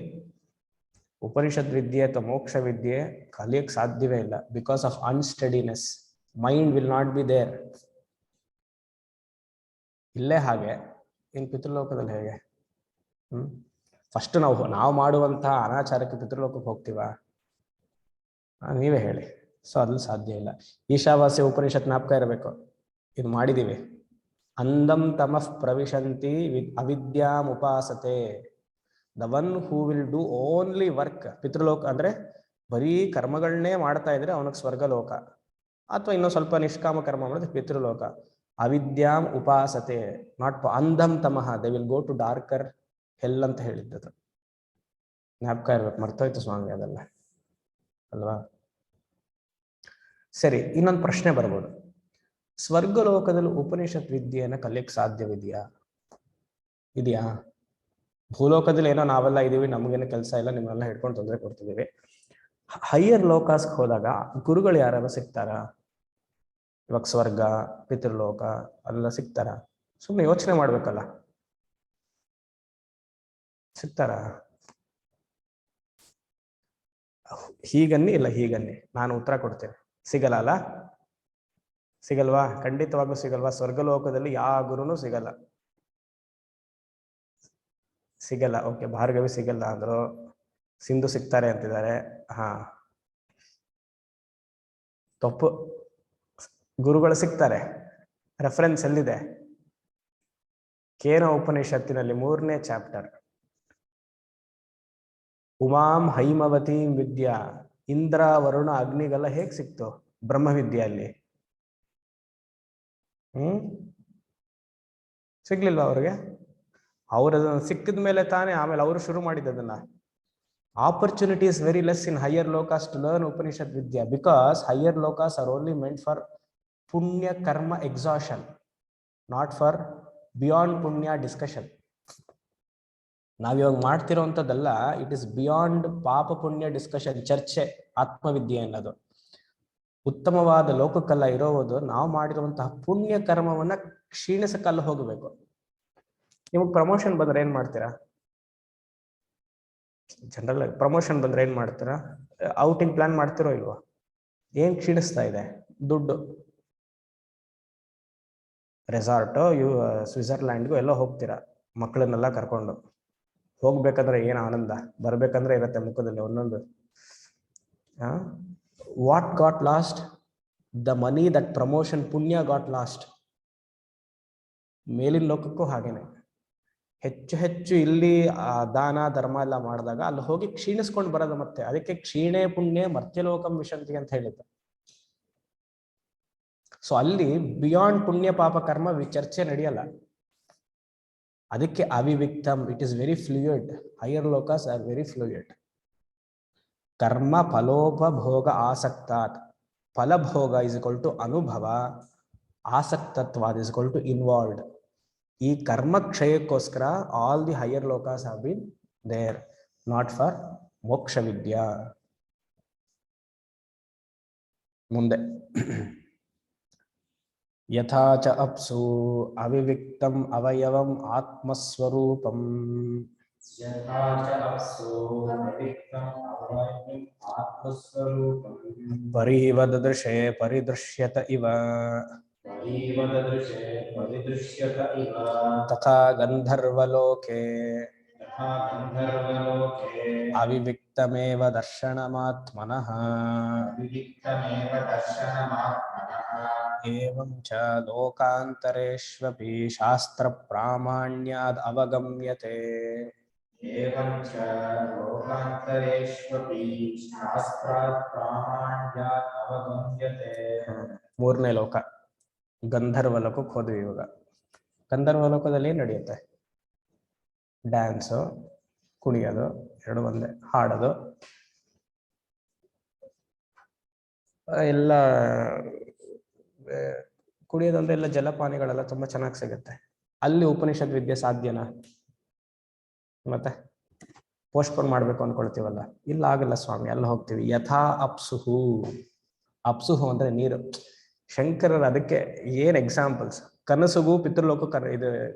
A: ಉಪನಿಷತ್ ವಿದ್ಯೆ ಅಥವಾ ಮೋಕ್ಷ ವಿದ್ಯೆ ಕಲಿಯಕ್ಕೆ ಸಾಧ್ಯವೇ ಇಲ್ಲ. Because of unsteadiness, mind will not be there. ಇಲ್ಲೇ ಹಾಗೆ, ಇನ್ ಪಿತೃಲೋಕದಲ್ಲಿ ಹೇಗೆ? ಫಸ್ಟ್ ನಾವು ಮಾಡುವಂತಹ ಅನಾಚಾರಕ್ಕೆ ಪಿತೃಲೋಕಕ್ಕೆ ಹೋಗ್ತೀವ? ನೀವೇ ಹೇಳಿ. ಸೊ ಅದ್ರಲ್ಲಿ ಸಾಧ್ಯ ಇಲ್ಲ. ಈಶಾವಾಸ್ಯ ಉಪನಿಷತ್ ಜ್ಞಾಪಕ ಇರಬೇಕು, ಇದು ಮಾಡಿದೀವಿ. ಅಂಧಂ ತಮಃ ಪ್ರವಿಶಂತಿ ಅವಿದ್ಯಾಂ ಉಪಾಸತೆ. The one who will do only work. ಪಿತೃಲೋಕ ಅಂದ್ರೆ ಬರೀ ಕರ್ಮಗಳನ್ನೇ ಮಾಡ್ತಾ ಇದ್ರೆ ಅವನಿಗೆ ಸ್ವರ್ಗಲೋಕ, ಅಥವಾ ಇನ್ನೊಂದು ಸ್ವಲ್ಪ ನಿಷ್ಕಾಮ ಕರ್ಮ ಮಾಡಿದ್ರೆ ಪಿತೃಲೋಕ. ಅವಿದ್ಯಾಂ ಉಪಾಸತೆ, ನಾಟ್ ಅಂಧಂ ತಮಃ, they will go to darker hell ಅಂತ ಹೇಳಿದ್ದದು. ಜ್ಞಾಪಕ ಇರ್ಬೇಕು, ಮರ್ತೋಯ್ತು ಸ್ವಾಮಿ ಅದೆಲ್ಲ ಅಲ್ವಾ? ಸರಿ, ಇನ್ನೊಂದು ಪ್ರಶ್ನೆ ಬರ್ಬೋದು. ಸ್ವರ್ಗಲೋಕದಲ್ಲಿ ಉಪನಿಷತ್ ವಿದ್ಯೆಯನ್ನ ಕಲಿಯಕ್ಕೆ ಸಾಧ್ಯವಿದೆಯಾ? ಇದೆಯಾ? ಭೂಲೋಕದಲ್ಲಿ ಏನೋ ನಾವೆಲ್ಲ ಇದೀವಿ, ನಮಗೇನು ಕೆಲಸ ಇಲ್ಲ, ನಿಮ್ಮೆಲ್ಲ ಹಿಡ್ಕೊಂಡು ತೊಂದರೆ ಕೊಡ್ತಿದ್ದೀವಿ. ಹೈಯರ್ ಲೋಕಾಸ್ಗೆ ಹೋದಾಗ ಗುರುಗಳು ಯಾರು ಸಿಗ್ತಾರ? ಇವಾಗ ಸ್ವರ್ಗ, ಪಿತೃಲೋಕ ಅಲ್ಲ ಸಿಗ್ತಾರ? ಸುಮ್ಮನೆ ಯೋಚನೆ ಮಾಡ್ಬೇಕಲ್ಲ, ಸಿಗ್ತಾರ? ಹೀಗನ್ನಿ ಇಲ್ಲ ಹೀಗನ್ನಿ, ನಾನು ಉತ್ತರ ಕೊಡ್ತೇನೆ. ಸಿಗಲ್ಲ ಅಲ್ಲ? ಸಿಗಲ್ವಾ? ಖಂಡಿತವಾಗ್ಲೂ ಸಿಗಲ್ವಾ? ಸ್ವರ್ಗಲೋಕದಲ್ಲಿ ಯಾವ ಗುರುನು ಸಿಗಲ್ಲ. ಸಿಗಲ್ಲ. ಓಕೆ, ಭಾರ್ಗವಿ ಸಿಗಲ್ಲ ಅಂದ್ರು, ಸಿಂಧು ಸಿಗ್ತಾರೆ ಅಂತಿದ್ದಾರೆ. ಹಾ, ತಪ್ಪು. ಗುರುಗಳು ಸಿಗ್ತಾರೆ. ರೆಫರೆನ್ಸ್ ಎಲ್ಲಿದೆ? ಕೇನ ಉಪನಿಷತ್ತಿನಲ್ಲಿ 3ನೇ ಚಾಪ್ಟರ್. ಉಮಾಂ ಹೈಮವತೀಂ ವಿದ್ಯಾ. ಇಂದ್ರ ವರುಣ ಅಗ್ನಿಗೆಲ್ಲ ಹೇಗ್ ಸಿಕ್ತು ಬ್ರಹ್ಮವಿದ್ಯೆಯಲ್ಲಿ? ಸಿಗ್ಲಿಲ್ವಾ ಅವ್ರಿಗೆ? ಅವ್ರದನ್ನ ಸಿಕ್ಕಿದ ಮೇಲೆ ತಾನೇ ಆಮೇಲೆ ಅವರು ಶುರು ಮಾಡಿದ್ದದನ್ನ. Opportunity is very less in higher ಲೋಕಾಸ್ ಟು ಲರ್ನ್ ಉಪನಿಷತ್ ವಿದ್ಯಾ, ಬಿಕಾಸ್ ಹೈಯರ್ ಲೋಕಾಸ್ ಆರ್ ಓನ್ಲಿ ಮೆಂಟ್ ಫಾರ್ ಪುಣ್ಯ ಕರ್ಮ ಎಕ್ಸಾಷನ್, ನಾಟ್ ಫಾರ್ ಬಿಯಾಂಡ್ ಪುಣ್ಯ ಡಿಸ್ಕಷನ್. ನಾವಿವಾಗ ಮಾಡ್ತಿರೋಂಥದ್ದೆಲ್ಲ ಇಟ್ ಇಸ್ ಬಿಯಾಂಡ್ ಪಾಪ ಪುಣ್ಯ ಡಿಸ್ಕಷನ್, ಚರ್ಚೆ. ಆತ್ಮವಿದ್ಯೆ ಅನ್ನೋದು ಉತ್ತಮವಾದ ಲೋಕಕ್ಕೆಲ್ಲ ಇರೋದು ನಾವು ಮಾಡಿರುವಂತಹ ಪುಣ್ಯ ಕರ್ಮವನ್ನ ಕ್ಷೀಣಿಸಕ್ಕಲ್ಲ ಹೋಗಬೇಕು. ನಿಮಗೆ ಪ್ರಮೋಷನ್ ಬಂದ್ರೆ ಏನ್ ಮಾಡ್ತೀರಾ? ಜನರಲ್ ಪ್ರಮೋಷನ್ ಬಂದ್ರೆ ಏನ್ ಮಾಡ್ತೀರಾ? ಔಟಿಂಗ್ ಪ್ಲಾನ್ ಮಾಡ್ತಿರೋ ಇಲ್ವಾ? ಏನ್ ಕ್ಷೀಣಿಸ್ತಾ ಇದೆ? ದುಡ್ಡು. ರೆಸಾರ್ಟು, ಸ್ವಿಟ್ಜರ್ಲ್ಯಾಂಡ್ಗೂ ಎಲ್ಲೋ ಹೋಗ್ತೀರಾ ಮಕ್ಕಳನ್ನೆಲ್ಲ ಕರ್ಕೊಂಡು. ಹೋಗ್ಬೇಕಂದ್ರೆ ಏನ್ ಆನಂದ, ಬರ್ಬೇಕಂದ್ರೆ ಇರತ್ತೆ ಮುಖದಲ್ಲಿ ಒಂದೊಂದು. What got last? The money that promotion ಪುಣ್ಯ ಗಾಟ್ ಲಾಸ್ಟ್. ಮೇಲಿನ ಲೋಕಕ್ಕೂ ಹಾಗೇನೆ. ಹೆಚ್ಚು ಹೆಚ್ಚು ಇಲ್ಲಿ ದಾನ ಧರ್ಮ ಎಲ್ಲ ಮಾಡಿದಾಗ ಅಲ್ಲಿ ಹೋಗಿ ಕ್ಷೀಣಿಸ್ಕೊಂಡು ಬರೋದು ಮತ್ತೆ. ಅದಕ್ಕೆ ಕ್ಷೀಣೆ ಪುಣ್ಯ ಮರ್ತ್ಯಲೋಕಂ ವಿಶಂತಿ ಅಂತ ಹೇಳಿದ್ದ. ಸೊ ಅಲ್ಲಿ ಬಿಯಾಂಡ್ ಪುಣ್ಯ ಪಾಪ ಕರ್ಮ ಚರ್ಚೆ ನಡೆಯಲ್ಲ. ಅದಕ್ಕೆ ಅವಿವಿಕ್ತಂ, it is very fluid. Higher ಲೋಕಸ್ ಆರ್ ವೆರಿ ಫ್ಲೂಯಿಡ್. ಕರ್ಮ ಫಲೋಪಭೋಗ ಆಸಕ್ತಾತ್. ಫಲಭೋಗ ಇಸ್ ಇಕ್ವಲ್ ಟು ಅನುಭವ, ಆಸಕ್ತತ್ವಾದ ಇಸ್ ಇಕ್ವಲ್ ಟು ಇನ್ವಾಲ್ವ್ಡ್. ಈ ಕರ್ಮ ಕ್ಷಯಕ್ಕೋಸ್ಕರ ಆಲ್ ದಿ ಹೈಯರ್ ಲೋಕಾಸ್ have been there, not for ಮೋಕ್ಷ ವಿದ್ಯಾ. ಮುಂದೆ ಯಥಾ ಚ ಅಪ್ಸು ಅವಿವಿಕ್ತಂ ಅವಯವಂ ಆತ್ಮಸ್ವರೂಪಂ. ಯಥಾ ಚ ಅಪ್ಸು ಅವಿವಿಕ್ತಂ ಅವಯವಂ ಆತ್ಮಸ್ವರೂಪಂ ಪರೀವ ದದೃಶೇ ಪರಿದೃಶ್ಯತ ಇವ. ತಥಾ ಗಂಧರ್ವಲೋಕೆ ಅವಿವಿಕ್ತಮೇವ ದರ್ಶನಮಾತ್ಮನಃ. ಏವಂ ಚ ಲೋಕಾಂತರೇಷ್ವಪಿ ಶಾಸ್ತ್ರ ಪ್ರಾಮಾಣ್ಯಾದ್ ಅವಗಮ್ಯತೆ. ಮೂರನೇ ಲೋಕ ಗಂಧರ್ವಲೋಕಕ್ಕೆ ಹೋದ್ವಿ. ಇವಾಗ ಗಂಧರ್ವಲೋಕದಲ್ಲಿ ಏನ್ ನಡೆಯುತ್ತೆ? ಡ್ಯಾನ್ಸು, ಕುಣಿಯೋದು, ಎರಡು ಒಂದೇ, ಹಾಡೋದು ಎಲ್ಲ ಕುಡಿಯೋದಂದ್ರೆ ಎಲ್ಲ ಜಲಪಾನಿಗಳೆಲ್ಲ ತುಂಬಾ ಚೆನ್ನಾಗಿ ಸಿಗುತ್ತೆ. ಅಲ್ಲಿ ಉಪನಿಷತ್ ವಿದ್ಯೆ ಸಾಧ್ಯನಾ? ಮತ್ತೆ ಪೋಸ್ಟ್ಪೋನ್ ಮಾಡ್ಬೇಕು ಅನ್ಕೊಳ್ತೀವಲ್ಲ, ಇಲ್ಲ ಆಗಲ್ಲ ಸ್ವಾಮಿ, ಅಲ್ಲಿ ಹೋಗ್ತೀವಿ. ಯಥಾ ಅಪ್ಸುಹು, ಅಪ್ಸುಹು ಅಂದ್ರೆ ನೀರು. ಶಂಕರರು ಅದಕ್ಕೆ ಏನ್ ಎಕ್ಸಾಂಪಲ್ಸ್, ಕನಸುಗೂ ಪಿತೃಲೋಕ ಇದು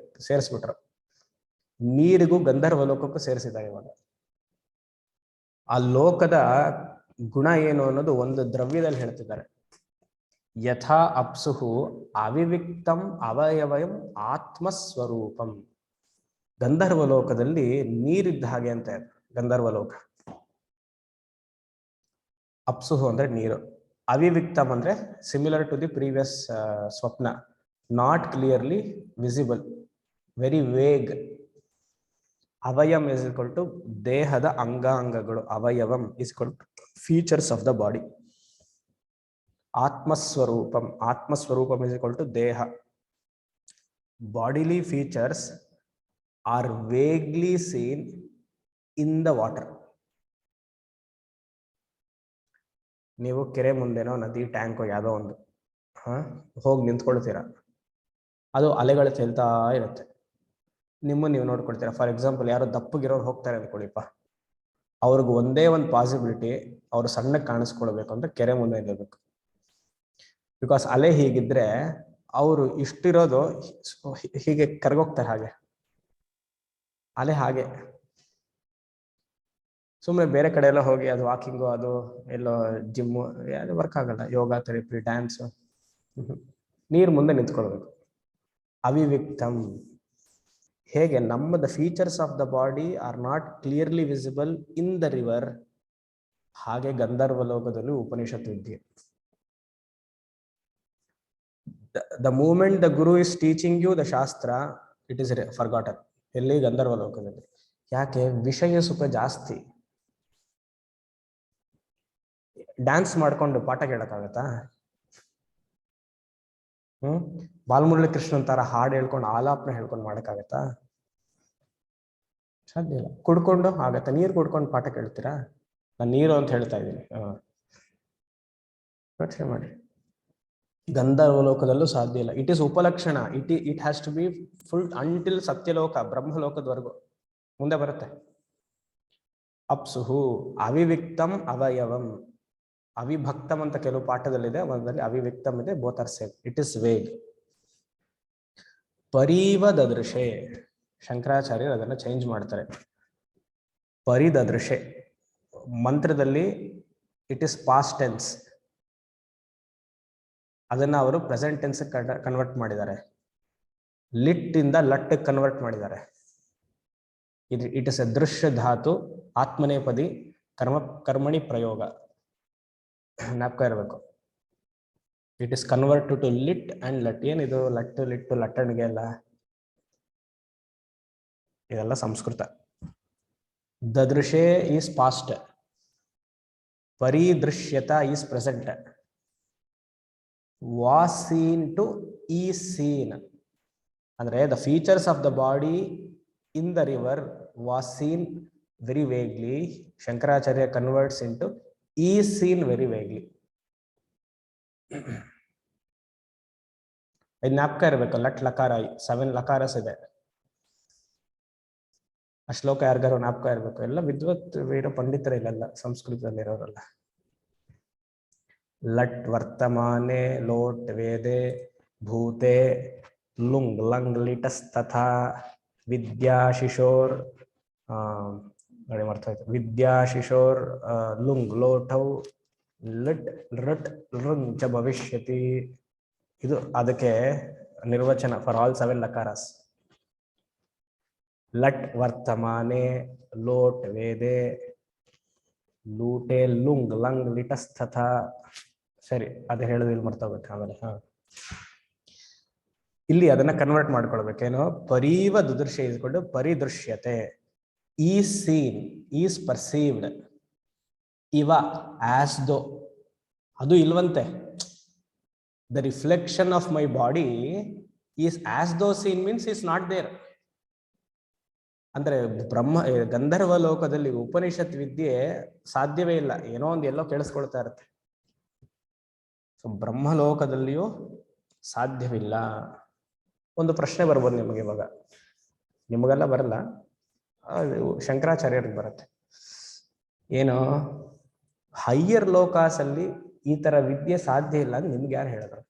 A: ಸೇರಿಸ್ಬಿಟ್ರು, ನೀರಿಗೂ ಗಂಧರ್ವ ಲೋಕಕ್ಕೂ ಸೇರಿಸಿದ್ದಾರೆ. ಇವಾಗ ಆ ಲೋಕದ ಗುಣ ಏನು ಅನ್ನೋದು ಒಂದು ದ್ರವ್ಯದಲ್ಲಿ ಹೇಳ್ತಿದ್ದಾರೆ. ಯಥಾ ಅಪ್ಸುಹು ಅವಿವಿಕ್ತಂ ಅವಯವಯಂ ಆತ್ಮಸ್ವರೂಪಂ. ಗಂಧರ್ವ ಲೋಕದಲ್ಲಿ ನೀರಿದ್ದ ಹಾಗೆ ಅಂತ ಇದೆ ಗಂಧರ್ವ ಲೋಕ. ಅಪ್ಸುಹು ಅಂದ್ರೆ ನೀರು, ಅವಿವಿಕ್ತಂ ಅಂದ್ರೆ ಸಿಮಿಲರ್ ಟು ದಿ ಪ್ರೀವಿಯಸ್ ಸ್ವಪ್ನ, not clearly visible, very vague. ಅವಯಂ ಇಸ್ ಈಕ್ವಲ್ ಟು ದೇಹದ ಅಂಗಾಂಗಗಳು, ಅವಯವಂ is equal to features of the body. ಆತ್ಮಸ್ವರೂಪಂ, ಆತ್ಮಸ್ವರೂಪಂ ಇಸ್ ಈಕ್ವಲ್ ಟು ದೇಹ. Bodily features are vaguely seen in the water. ನೀವು ಕೆರೆ ಮುಂದೆನೋ ನದಿ ಟ್ಯಾಂಕೋ ಯಾವುದೋ ಒಂದು ಹೋಗಿ ನಿಂತ್ಕೊಳ್ತೀರಾ, ಅದು ಅಲೆಗಳು ತೇಲ್ತಾ ಇರುತ್ತೆ, ನೀವು ನೋಡ್ಕೊಳ್ತೀರಾ. ಫಾರ್ ಎಕ್ಸಾಂಪಲ್ ಯಾರೋ ದಪ್ಪಗಿರೋರು ಹೋಗ್ತಾರೆ ಅನ್ಕೊಳ್ಳಿಪ್ಪ, ಅವ್ರಿಗೆ ಒಂದೇ ಒಂದು ಪಾಸಿಬಿಲಿಟಿ, ಅವ್ರು ಸಣ್ಣಕ್ಕೆ ಕಾಣಿಸ್ಕೊಳ್ಬೇಕು ಅಂದ್ರೆ ಕೆರೆ ಮುಂದೆ ನಿಲ್ಲಬೇಕು. ಬಿಕಾಸ್ ಅಲೆ ಹೀಗಿದ್ರೆ ಅವರು ಇಷ್ಟಿರೋದು ಹೀಗೆ ಕರ್ಗೋಗ್ತಾರೆ, ಹಾಗೆ ಅಲೆ ಹಾಗೆ. ಸುಮ್ಮನೆ ಬೇರೆ ಕಡೆ ಎಲ್ಲ ಹೋಗಿ ಅದು ವಾಕಿಂಗು, ಅದು ಎಲ್ಲೋ ಜಿಮ್ಮು, ಅದು ವರ್ಕ್ ಆಗಲ್ಲ. ಯೋಗ, ಥೆರಪಿ, ಡ್ಯಾನ್ಸು, ನೀರು ಮುಂದೆ ನಿಂತ್ಕೊಳ್ಬೇಕು. ಅವಿವಿಕ್ತಂ, ಹೇಗೆ ನಮ್ಮ features of the body are not clearly visible in the river, ಹಾಗೆ ಗಂಧರ್ವ ಲೋಕದಲ್ಲಿ ಉಪನಿಷತ್ ವಿದ್ಯೆ. The moment the guru is teaching you the shastra, it is forgotten. ಎಲ್ಲಿ? ಗಂಧರ್ವ ಲೋಕದಲ್ಲಿ. ಯಾಕೆ? ವಿಷಯ ಸುಖ ಜಾಸ್ತಿ. ಡ್ಯಾನ್ಸ್ ಮಾಡ್ಕೊಂಡು ಪಾಠ ಕೇಳಕ್ಕಾಗತ್ತಾ? ಬಾಲಮುರಳಿ ಕೃಷ್ಣನ್ ತರ ಹಾಡು ಹೇಳ್ಕೊಂಡು ಆಲಾಪನ ಹೇಳ್ಕೊಂಡು ಮಾಡಕ್ಕಾಗತ್ತಾ? ಸಾಧ್ಯ ಇಲ್ಲ. ಕುಡ್ಕೊಂಡು ಆಗತ್ತ? ನೀರು ಕುಡ್ಕೊಂಡು ಪಾಠ ಕೇಳ್ತೀರಾ? ನಾನು ನೀರು ಅಂತ ಹೇಳ್ತಾ ಇದ್ದೀನಿ. ಯೋಚನೆ ಮಾಡಿ. ಗಂಧರ್ವ ಲೋಕದಲ್ಲೂ ಸಾಧ್ಯ ಇಲ್ಲ. ಇಟ್ ಇಸ್ ಉಪಲಕ್ಷಣ. It has to be full until ಸತ್ಯಲೋಕ, ಬ್ರಹ್ಮಲೋಕದವರೆಗೂ ಮುಂದೆ ಬರುತ್ತೆ. ಅಪ್ಸುಹು ಅವಿವಿಕ್ತಂ ಅವಯವಂ. ಅವಿಭಕ್ತಂ ಅಂತ ಕೆಲವು ಪಾಠದಲ್ಲಿದೆ, ಒಂದಲ್ಲಿ ಅವಿವಿಕ್ತಂ ಇದೆ. Both are same. It is vague. ಪರಿವದೃಶೆ, ಶಂಕರಾಚಾರ್ಯರು ಅದನ್ನ ಚೇಂಜ್ ಮಾಡ್ತಾರೆ. ಪರಿದೃಶೆ ಮಂತ್ರದಲ್ಲಿ ಇಟ್ ಇಸ್ ಪಾಸ್ಟ್ ಟೆನ್ಸ್, ಅದನ್ನ ಅವರು ಪ್ರೆಸೆಂಟ್ ಟೆನ್ಸ್ ಕನ್ವರ್ಟ್ ಮಾಡಿದ್ದಾರೆ. ಲಿಟ್ ಇಂದ ಲಟ್ ಕನ್ವರ್ಟ್ ಮಾಡಿದ್ದಾರೆ. ಇಟ್ ಇಸ್ ಎ ದೃಶ್ಯ ಧಾತು, ಆತ್ಮನೇಪದಿ, ಕರ್ಮಣಿ ಪ್ರಯೋಗ. ಜ್ಞಾಪಕ ಇರಬೇಕು. ಇಟ್ ಇಸ್ ಕನ್ವರ್ಟ್ ಟು ಲಿಟ್ ಅಂಡ್ ಲಟ್. ಏನಿದು ಲಟ್ಟು ಲಿಟ್ಟು ಲಟ್ಟಣಿಗೆ ಎಲ್ಲ? ಇದೆಲ್ಲ ಸಂಸ್ಕೃತ. ದದೃಶೆ ಈಸ್ ಪಾಸ್ಟ್, ಪರಿದೃಶ್ಯತ is present, was seen to ಈ ಸೀನ್. ಅಂದ್ರೆ the features of the body in the river was seen very vaguely. Shankaracharya converts into ಈ ಸೀನ್ ವೆರಿ ವೇಗ್ಲಿ. ಇದು ಜ್ಞಾಪಕ ಇರಬೇಕು. ಲಟ್ ಲಕಾರ 7 ಲಕಾರಸ್ ಇದೆ. ಆ ಶ್ಲೋಕ ಯಾರಿಗಾರು ಜ್ಞಾಪಕ ಇರಬೇಕು. ಎಲ್ಲ ವಿದ್ವತ್ ವೀರ ಪಂಡಿತರ ಇಲ್ಲೆಲ್ಲ ಸಂಸ್ಕೃತದಲ್ಲಿರೋರಲ್ಲ. ಲಟ್ ವರ್ತಮಾನೆ ಲೋಟ್ ವೇದೆ ಭೂತೆ ಲುಂಗ್ ಲಂಗ್ ಲಿಟಸ್ ತಥಾ ವಿದ್ಯಾ ಶಿಶೋರ್ ನೋಡಿ ಮರ್ತಾಯ್ತು. ವಿದ್ಯಾ ಶಿಶೋರ್ ಲುಂಗ್ ಲೋಟೌ ಲಟ್ ರಟ್ ಋಂಗ್ ಚ ಭವಿಷ್ಯತಿ. ಇದು ಅದಕ್ಕೆ ನಿರ್ವಚನ ಫಾರ್ ಆಲ್ 7 ಲಕಾರಸ್. ಲಟ್ ವರ್ತಮಾನೆ ಲೋಟ್ ವೇದೆ ಲೂಟೆ ಲುಂಗ್ ಲಂಗ್ ಲಿಟಸ್ ತಥಾ. ಸರಿ, ಅದು ಹೇಳೋದು ಇಲ್ಲಿ ಮರ್ತೋಗ್ಬೇಕು ಆಮೇಲೆ. ಇಲ್ಲಿ ಅದನ್ನ ಕನ್ವರ್ಟ್ ಮಾಡ್ಕೊಳ್ಬೇಕೇನೋ. ಪರೀವ ದುದೃಶ್ಯ ಇಸ್ಕೊಂಡು ಪರಿದೃಶ್ಯತೆ. ಈ ಸೀನ್ ಈಸ್ ಪರ್ಸೀವ್ಡ್ ಇವ ಆಸ್ ದೋ. ಅದು ಇಲ್ವಂತೆ. The reflection of my body is as though seen means is not there. ಅಂದ್ರೆ ಗಂಧರ್ವ ಲೋಕದಲ್ಲಿ ಉಪನಿಷತ್ ವಿದ್ಯೆ ಸಾಧ್ಯವೇ ಇಲ್ಲ. ಏನೋ ಒಂದು ಎಲ್ಲೋ ಕೇಳಿಸ್ಕೊಳ್ತಾ ಇರುತ್ತೆ. ಸೊ ಬ್ರಹ್ಮಲೋಕದಲ್ಲಿಯೂ ಸಾಧ್ಯವಿಲ್ಲ. ಒಂದು ಪ್ರಶ್ನೆ ಬರ್ಬೋದು ನಿಮಗೆ ಇವಾಗ, ನಿಮಗೆಲ್ಲ ಬರಲ್ಲ, ಅದು ಶಂಕರಾಚಾರ್ಯರಿಗೆ ಬರುತ್ತೆ. ಏನು, ಹೈಯರ್ ಲೋಕಾಸಲ್ಲಿ ಈ ತರ ವಿದ್ಯೆ ಸಾಧ್ಯ ಇಲ್ಲ ಅಂತ ನಿಮ್ಗೆ ಯಾರು ಹೇಳಿದ್ರು?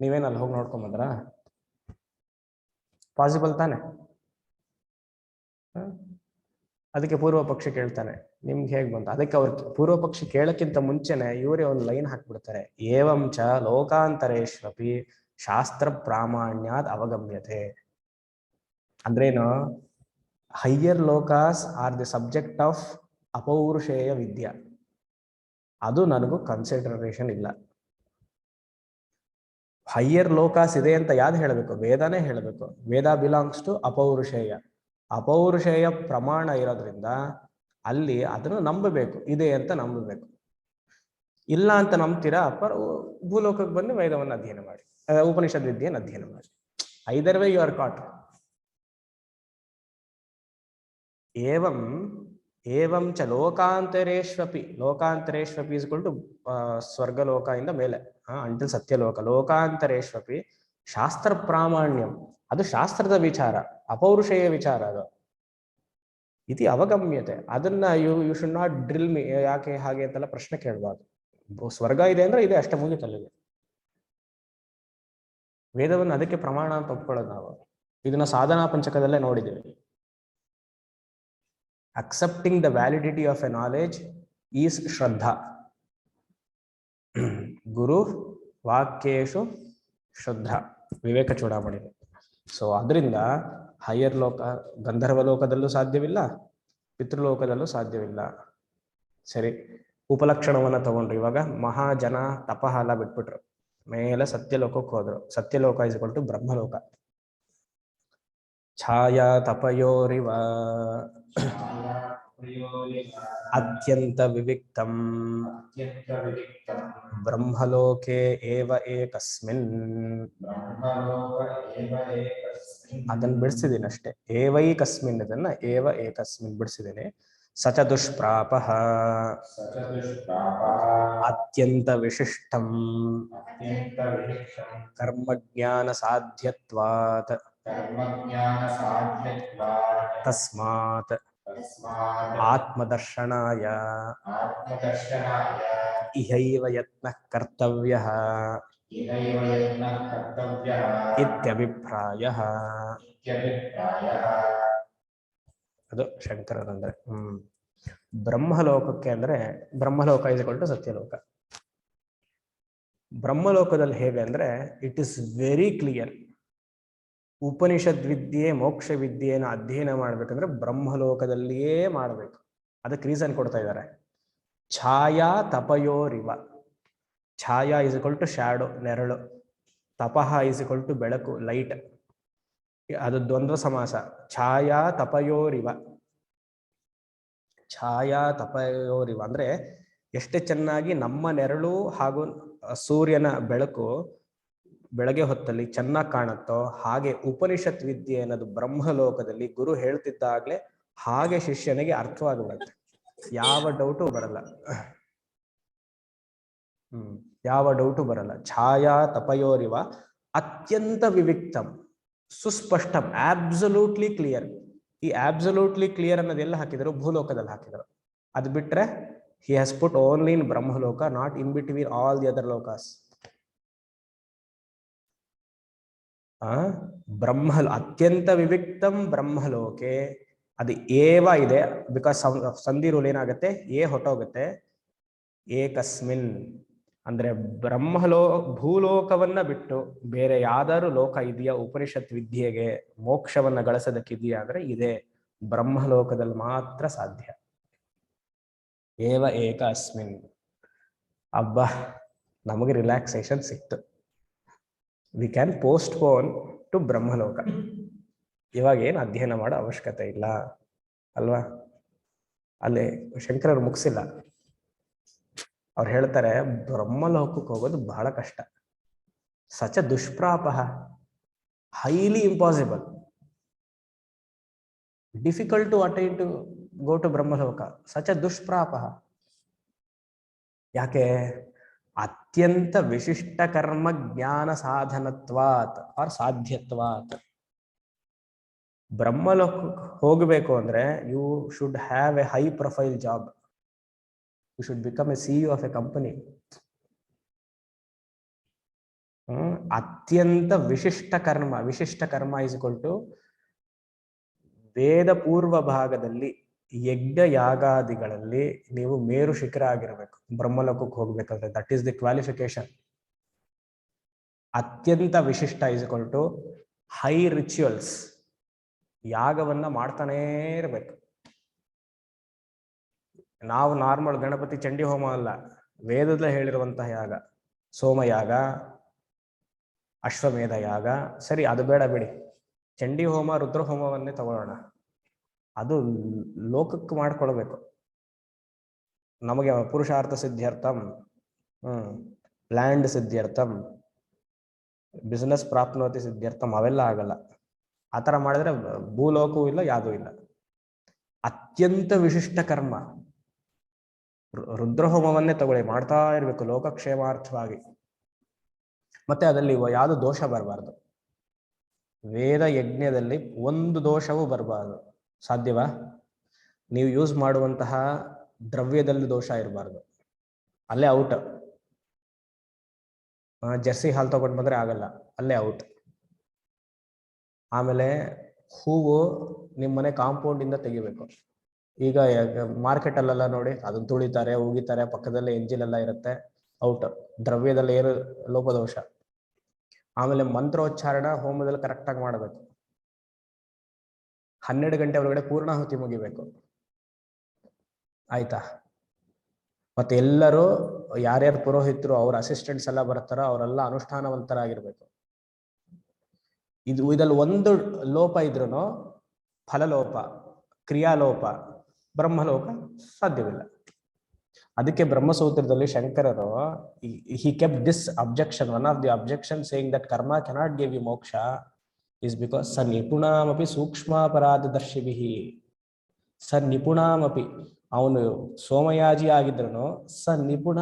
A: ನೀವೇನಲ್ಲಿ ಹೋಗಿ ನೋಡ್ಕೊಂಬಂದ್ರ? ಪಾಸಿಬಲ್ ತಾನೆ? ಅದಕ್ಕೆ ಪೂರ್ವ ಪಕ್ಷಿ ಕೇಳ್ತಾನೆ, ನಿಮ್ಗೆ ಹೇಗ್ ಬಂತು? ಅದಕ್ಕೆ ಅವ್ರ ಪೂರ್ವ ಪಕ್ಷಿ ಕೇಳಕ್ಕಿಂತ ಮುಂಚೆನೆ ಇವರೇ ಒಂದು ಲೈನ್ ಹಾಕ್ಬಿಡ್ತಾರೆ, ಏವಂಚ ಲೋಕಾಂತರೇಶ್ವಪಿ ಶಾಸ್ತ್ರ ಪ್ರಾಮಾಣ್ಯಾದ್ ಅವಗಮ್ಯತೆ. ಅಂದ್ರೇನು? ಹೈಯರ್ ಲೋಕಾಸ್ ಆರ್ ದಿ ಸಬ್ಜೆಕ್ಟ್ ಆಫ್ ಅಪೌರುಷೇಯ ವಿದ್ಯಾ. ಅದು ನನಗೂ ಕನ್ಸಿಡರೇಷನ್ ಇಲ್ಲ. ಹೈಯರ್ ಲೋಕಾಸ್ ಇದೆ ಅಂತ ಯಾವ್ದು ಹೇಳಬೇಕು? ವೇದಾನೇ ಹೇಳಬೇಕು. ವೇದ ಬಿಲಾಂಗ್ಸ್ ಟು ಅಪೌರುಷೇಯ. ಅಪೌರುಷೇಯ ಪ್ರಮಾಣ ಇರೋದ್ರಿಂದ ಅಲ್ಲಿ ಅದನ್ನು ನಂಬಬೇಕು, ಇದೆ ಅಂತ ನಂಬಬೇಕು. ಇಲ್ಲ ಅಂತ ನಂಬ್ತೀರಾ, ಭೂಲೋಕಕ್ಕೆ ಬಂದು ವೇದವನ್ನು ಅಧ್ಯಯನ ಮಾಡಿ, ಉಪನಿಷದ್ ವಿದ್ಯೆಯನ್ನು ಅಧ್ಯಯನ ಮಾಡಿ. ಐದರ್ ವೇ ಯು ಆರ್ ಕಾಟ್. ಏವಂ ಏವಂ ಚ ಲೋಕಾಂತರೇಶ್ವಪಿ, ಲೋಕಾಂತರೇಶ್ವಪಿ ಇಸ್ ಈಕ್ವಲ್ ಟು ಸ್ವರ್ಗಲೋಕ ಇಂದ ಮೇಲೆ ಅಂಟಿಲ್ ಸತ್ಯಲೋಕ. ಲೋಕಾಂತರೇಶ್ವಪಿ ಶಾಸ್ತ್ರ ಪ್ರಾಮಾಣ್ಯಂ, ಅದು ಶಾಸ್ತ್ರದ ವಿಚಾರ, ಅಪೌರುಷೇಯ ವಿಚಾರ ಅದು. ಇತಿ ಅವಗಮ್ಯತೆ. ಅದನ್ನ ಯು ಶುಡ್ ನಾಟ್ ಡ್ರಿಲ್ ಮಿ, ಯಾಕೆ ಹಾಗೆ ಅಂತೆಲ್ಲ ಪ್ರಶ್ನೆ ಕೇಳಬಾರ್ದು. ಸ್ವರ್ಗ ಇದೆ ಅಂದ್ರೆ ಇದೆ, ಅಷ್ಟೇ, ಮುಗಿತಲ್ಲಿದೆ. ವೇದವನ್ನು ಅದಕ್ಕೆ ಪ್ರಮಾಣ ಅಂತ ಒಪ್ಕೊಳ್ಳೋದು ನಾವು. ಇದನ್ನ ಸಾಧನಾ ಪಂಚಕದಲ್ಲೇ ನೋಡಿದ್ದೀವಿ. Accepting the validity of a knowledge is Shraddha. Guru Vakyeshu Shraddha. Viveka Chudamani. So ಅದರಿಂದ ಹೈಯರ್ ಲೋಕ, ಗಂಧರ್ವ ಲೋಕದಲ್ಲೂ ಸಾಧ್ಯವಿಲ್ಲ, ಪಿತೃಲೋಕದಲ್ಲೂ ಸಾಧ್ಯವಿಲ್ಲ. ಸರಿ, ಉಪಲಕ್ಷಣವನ್ನ ತಗೊಂಡ್ರು. ಇವಾಗ ಮಹಾಜನ ತಪಃ ಎಲ್ಲ ಬಿಟ್ಬಿಟ್ರು, ಮೇಲೆ ಸತ್ಯಲೋಕಕ್ಕೆ ಹೋದ್ರು. ಸತ್ಯಲೋಕ ಇಸ್ ಈಕ್ವಲ್ ಟು ಬ್ರಹ್ಮಲೋಕ. ಛಾಯಾ ತಪಯೋರಿವ ಅತ್ಯಂತ ವಿವಿಕ್ತಂ ಬ್ರಹ್ಮಲೋಕೆ ಏವ ಏಕಸ್ಮಿನ್. ಅದನ್ನು ಬಿಡಿಸಿದ್ದೀನಿ ಅಷ್ಟೇ, ಏವೈಕಸ್ಮಿನ್, ಇದನ್ನ ಏವ ಏಕಸ್ಮಿನ್ ಬಿಡಿಸಿದ್ದೀನಿ. ಸಚ ದುಷ್ಪ್ರಾಪಃ ಅತ್ಯಂತ ವಿಶಿಷ್ಟಂ ಕರ್ಮಜ್ಞಾನ ಸಾಧ್ಯತ್ವಾತ್ ತಸ್ಮಾತ್ ಆತ್ಮದರ್ಶನಾಯ ಇಹೈವ ಯತ್ನಃ ಕರ್ತವ್ಯಃ ಇತ್ಯಭಿಪ್ರಾಯಃ. ಅದು ಶಂಕರರಂದ್ರೆ. ಬ್ರಹ್ಮಲೋಕಕ್ಕೆ ಅಂದ್ರೆ, ಬ್ರಹ್ಮಲೋಕ ಇಸ್ ಈಕ್ವಲ್ ಟು ಸತ್ಯಲೋಕ. ಬ್ರಹ್ಮಲೋಕದಲ್ಲಿ ಹೇಗೆ ಅಂದ್ರೆ, it is very clear. Upanishad ವಿದ್ಯೆ, ಮೋಕ್ಷ ವಿದ್ಯೆಯನ್ನು ಅಧ್ಯಯನ ಮಾಡ್ಬೇಕಂದ್ರೆ ಬ್ರಹ್ಮಲೋಕದಲ್ಲಿಯೇ ಮಾಡಬೇಕು. ಅದಕ್ಕೆ ರೀಸನ್ ಕೊಡ್ತಾ ಇದ್ದಾರೆ. ಛಾಯಾ ತಪಯೋರಿವ. ಛಾಯಾ ಇಸ್ ಈಕ್ವಲ್ ಟು ಶ್ಯಾಡೋ, ನೆರಳು. ತಪಃ ಇಸ್ ಈಕ್ವಲ್ ಟು ಬೆಳಕು, ಲೈಟ್. ಅದು ದ್ವಂದ್ವ ಸಮಾಸ. ಛಾಯಾ ತಪಯೋರಿವ. ಛಾಯಾ ತಪಯೋರಿವ ಅಂದ್ರೆ ಎಷ್ಟು ಚೆನ್ನಾಗಿ ನಮ್ಮ ನೆರಳು ಹಾಗೂ ಸೂರ್ಯನ ಬೆಳಕು ಬೆಳಗ್ಗೆ ಹೊತ್ತಲ್ಲಿ ಚೆನ್ನಾಗಿ ಕಾಣುತ್ತೋ ಹಾಗೆ ಉಪನಿಷತ್ ವಿದ್ಯೆ ಅನ್ನೋದು ಬ್ರಹ್ಮಲೋಕದಲ್ಲಿ ಗುರು ಹೇಳ್ತಿದ್ದಾಗ್ಲೇ ಹಾಗೆ ಶಿಷ್ಯನಿಗೆ ಅರ್ಥವಾಗಿಬಿಡುತ್ತೆ. ಯಾವ ಡೌಟು ಬರಲ್ಲ. ಯಾವ ಡೌಟು ಬರಲ್ಲ. ಛಾಯಾ ತಪಯೋರಿವ ಅತ್ಯಂತ ವಿವಿಕ್ತಂ ಸುಸ್ಪಷ್ಟಂ, ಆಬ್ಸಲ್ಯೂಟ್ಲಿ ಕ್ಲಿಯರ್. ಈ ಆಬ್ಸಲ್ಯೂಟ್ಲಿ ಕ್ಲಿಯರ್ ಅನ್ನೋದೆಲ್ಲ ಹಾಕಿದ್ರು, ಭೂಲೋಕದಲ್ಲಿ ಹಾಕಿದ್ರು. ಅದು ಬಿಟ್ರೆ he has put only in ಬ್ರಹ್ಮಲೋಕ, not in between all the other lokas. ಅತ್ಯಂತ ವಿವಿಕ್ತಂ ಬ್ರಹ್ಮಲೋಕೆ, ಅದು ಏವ ಇದೆ. ಬಿಕಾಸ್ ಸಂಧಿ ರೂಲ್ ಏನಾಗುತ್ತೆ, ಏ ಹೊಟ್ಟೋಗುತ್ತೆ. ಏಕಸ್ಮಿನ್ ಅಂದ್ರೆ ಭೂಲೋಕವನ್ನ ಬಿಟ್ಟು ಬೇರೆ ಯಾವ್ದಾದ್ರು ಲೋಕ ಇದೆಯಾ ಉಪನಿಷತ್ ವಿದ್ಯೆಗೆ ಮೋಕ್ಷವನ್ನ ಗಳಿಸೋದಕ್ಕಿದೆಯಾ ಅಂದ್ರೆ ಇದೆ, ಬ್ರಹ್ಮಲೋಕದಲ್ಲಿ ಮಾತ್ರ ಸಾಧ್ಯ. ಏವ ಏಕ ಅಸ್ಮಿನ್. ಅಬ್ಬಾ, ನಮಗೆ ರಿಲ್ಯಾಕ್ಸೇಷನ್ ಸಿಕ್ತು. ವಿ ಕ್ಯಾನ್ ಪೋಸ್ಟ್ಪೋನ್ ಟು ಬ್ರಹ್ಮಲೋಕ. ಇವಾಗ ಏನು ಅಧ್ಯಯನ ಮಾಡೋ ಅವಶ್ಯಕತೆ ಇಲ್ಲ ಅಲ್ವಾ? ಅಲ್ಲಿ ಶಂಕರರು ಮುಗಿಸಿಲ್ಲ. ಅವ್ರು ಹೇಳ್ತಾರೆ, ಬ್ರಹ್ಮಲೋಕಕ್ಕೆ ಹೋಗೋದು ಬಹಳ ಕಷ್ಟ. ಸಚ ದುಷ್ಪ್ರಾಪಃ, highly impossible, difficult to attain to go to ಬ್ರಹ್ಮಲೋಕ. ಸಚ ದುಷ್ಪ್ರಾಪಃ. ಯಾಕೆ? ಅತ್ಯಂತ ವಿಶಿಷ್ಟ ಕರ್ಮ ಜ್ಞಾನ ಸಾಧನತ್ವಾತ್ ಆರ್ ಸಾಧ್ಯತ್ವಾತ್. ಬ್ರಹ್ಮಲೋಕಕ್ಕೆ ಹೋಗಬೇಕು ಅಂದ್ರೆ you should have a high profile job. You should become a CEO of a company. ಅತ್ಯಂತ ವಿಶಿಷ್ಟ ಕರ್ಮ ಇಸ್ ಈಕ್ವಲ್ ಟು ವೇದ ಪೂರ್ವ ಭಾಗದಲ್ಲಿ ಯಜ್ಞ ಯಾಗಾದಿಗಳಲ್ಲಿ ನೀವು ಮೇರು ಶಿಖರ ಆಗಿರಬೇಕು ಬ್ರಹ್ಮಲೋಕಕ್ಕೆ ಹೋಗ್ಬೇಕಂದ್ರೆ. That is the qualification. ಅತ್ಯಂತ ವಿಶಿಷ್ಟ is equal to high rituals. ಯಾಗವನ್ನ ಮಾಡ್ತಾನೇ ಇರಬೇಕು. ನಾವು ನಾರ್ಮಲ್ ಗಣಪತಿ ಚಂಡಿ ಹೋಮ ಅಲ್ಲ, ವೇದದಲ್ಲೇ ಹೇಳಿರುವಂತಹ ಯಾಗ, ಸೋಮಯಾಗ, ಅಶ್ವಮೇಧ ಯಾಗ. ಸರಿ, ಅದು ಬೇಡ ಬಿಡಿ, ಚಂಡಿ ಹೋಮ ರುದ್ರ ಹೋಮವನ್ನೇ ತಗೊಳ್ಳೋಣ. ಅದು ಲೋಕಕ್ಕೆ ಮಾಡ್ಕೊಳ್ಬೇಕು. ನಮಗೆ ಪುರುಷಾರ್ಥ ಸಿದ್ಧ್ಯರ್ಥಂ, ಲ್ಯಾಂಡ್ ಸಿದ್ಧ್ಯರ್ಥಂ, ಬಿಸ್ನೆಸ್ ಪ್ರಾಪ್ನೋತಿ ಸಿದ್ಧ್ಯರ್ಥಂ ಅವೆಲ್ಲ ಆಗಲ್ಲ. ಆ ಥರ ಮಾಡಿದ್ರೆ ಭೂಲೋಕವೂ ಇಲ್ಲ, ಯಾವುದೂ ಇಲ್ಲ. ಅತ್ಯಂತ ವಿಶಿಷ್ಟ ಕರ್ಮ ರುದ್ರಹೋಮವನ್ನೇ ತಗೊಳ್ಳಿ, ಮಾಡ್ತಾ ಇರಬೇಕು ಲೋಕಕ್ಷೇಮಾರ್ಥವಾಗಿ. ಮತ್ತೆ ಅದರಲ್ಲಿ ಯಾವುದು ದೋಷ ಬರಬಾರ್ದು. ವೇದ ಯಜ್ಞದಲ್ಲಿ ಒಂದು ದೋಷವೂ ಬರಬಾರ್ದು. ಸಾಧ್ಯವಾ? ನೀವು ಯೂಸ್ ಮಾಡುವಂತಹ ದ್ರವ್ಯದಲ್ಲಿ ದೋಷ ಇರಬಾರ್ದು, ಅಲ್ಲೇ ಔಟ್. ಜರ್ಸಿ ಹಾಲು ತಗೊಂಡು ಬಂದ್ರೆ ಆಗಲ್ಲ, ಅಲ್ಲೇ ಔಟ್. ಆಮೇಲೆ ಹೂವು ನಿಮ್ಮನೆ ಕಾಂಪೌಂಡ್ ಇಂದ ತೆಗಿಬೇಕು. ಈಗ ಮಾರ್ಕೆಟ್ ಅಲ್ಲೆಲ್ಲ ನೋಡಿ, ಅದನ್ನ ತುಳಿತಾರೆ, ಉಗಿತಾರೆ, ಪಕ್ಕದಲ್ಲೇ ಎಂಜಿಲ್ ಇರುತ್ತೆ, ಔಟ್. ದ್ರವ್ಯದಲ್ಲಿ ಏನು ಲೋಪದೋಷ. ಆಮೇಲೆ ಮಂತ್ರೋಚ್ಚಾರಣ ಹೋಮದಲ್ಲಿ ಕರೆಕ್ಟಾಗಿ ಮಾಡಬೇಕು. 12 ಗಂಟೆ ಒಳಗಡೆ ಪೂರ್ಣಾಹುತಿ ಮುಗಿಬೇಕು. ಆಯ್ತಾ? ಮತ್ತೆ ಎಲ್ಲರೂ ಯಾರ್ಯಾರು ಪುರೋಹಿತರು ಅವ್ರ ಅಸಿಸ್ಟೆಂಟ್ಸ್ ಎಲ್ಲ ಬರ್ತಾರೋ ಅವರೆಲ್ಲ ಅನುಷ್ಠಾನವಂತರಾಗಿರ್ಬೇಕು. ಇದರಲ್ಲಿ ಒಂದು ಲೋಪ ಇದ್ರೂ ಫಲಲೋಪ, ಕ್ರಿಯಾಲೋಪ, ಬ್ರಹ್ಮಲೋಕ ಸಾಧ್ಯವಿಲ್ಲ. ಅದಕ್ಕೆ ಬ್ರಹ್ಮಸೂತ್ರದಲ್ಲಿ ಶಂಕರರು he kept this objection, one of the objections saying that karma cannot give you moksha is because sa nipunamapi ಸೂಕ್ಷ್ಮ ಅಪರಾಧದರ್ಶಿಭಿಹಿ. ಸ ನಿಪುಣಾಮಪಿ, ಅವನು ಸೋಮಯಾಜಿ ಆಗಿದ್ರು ಸ ನಿಪುಣ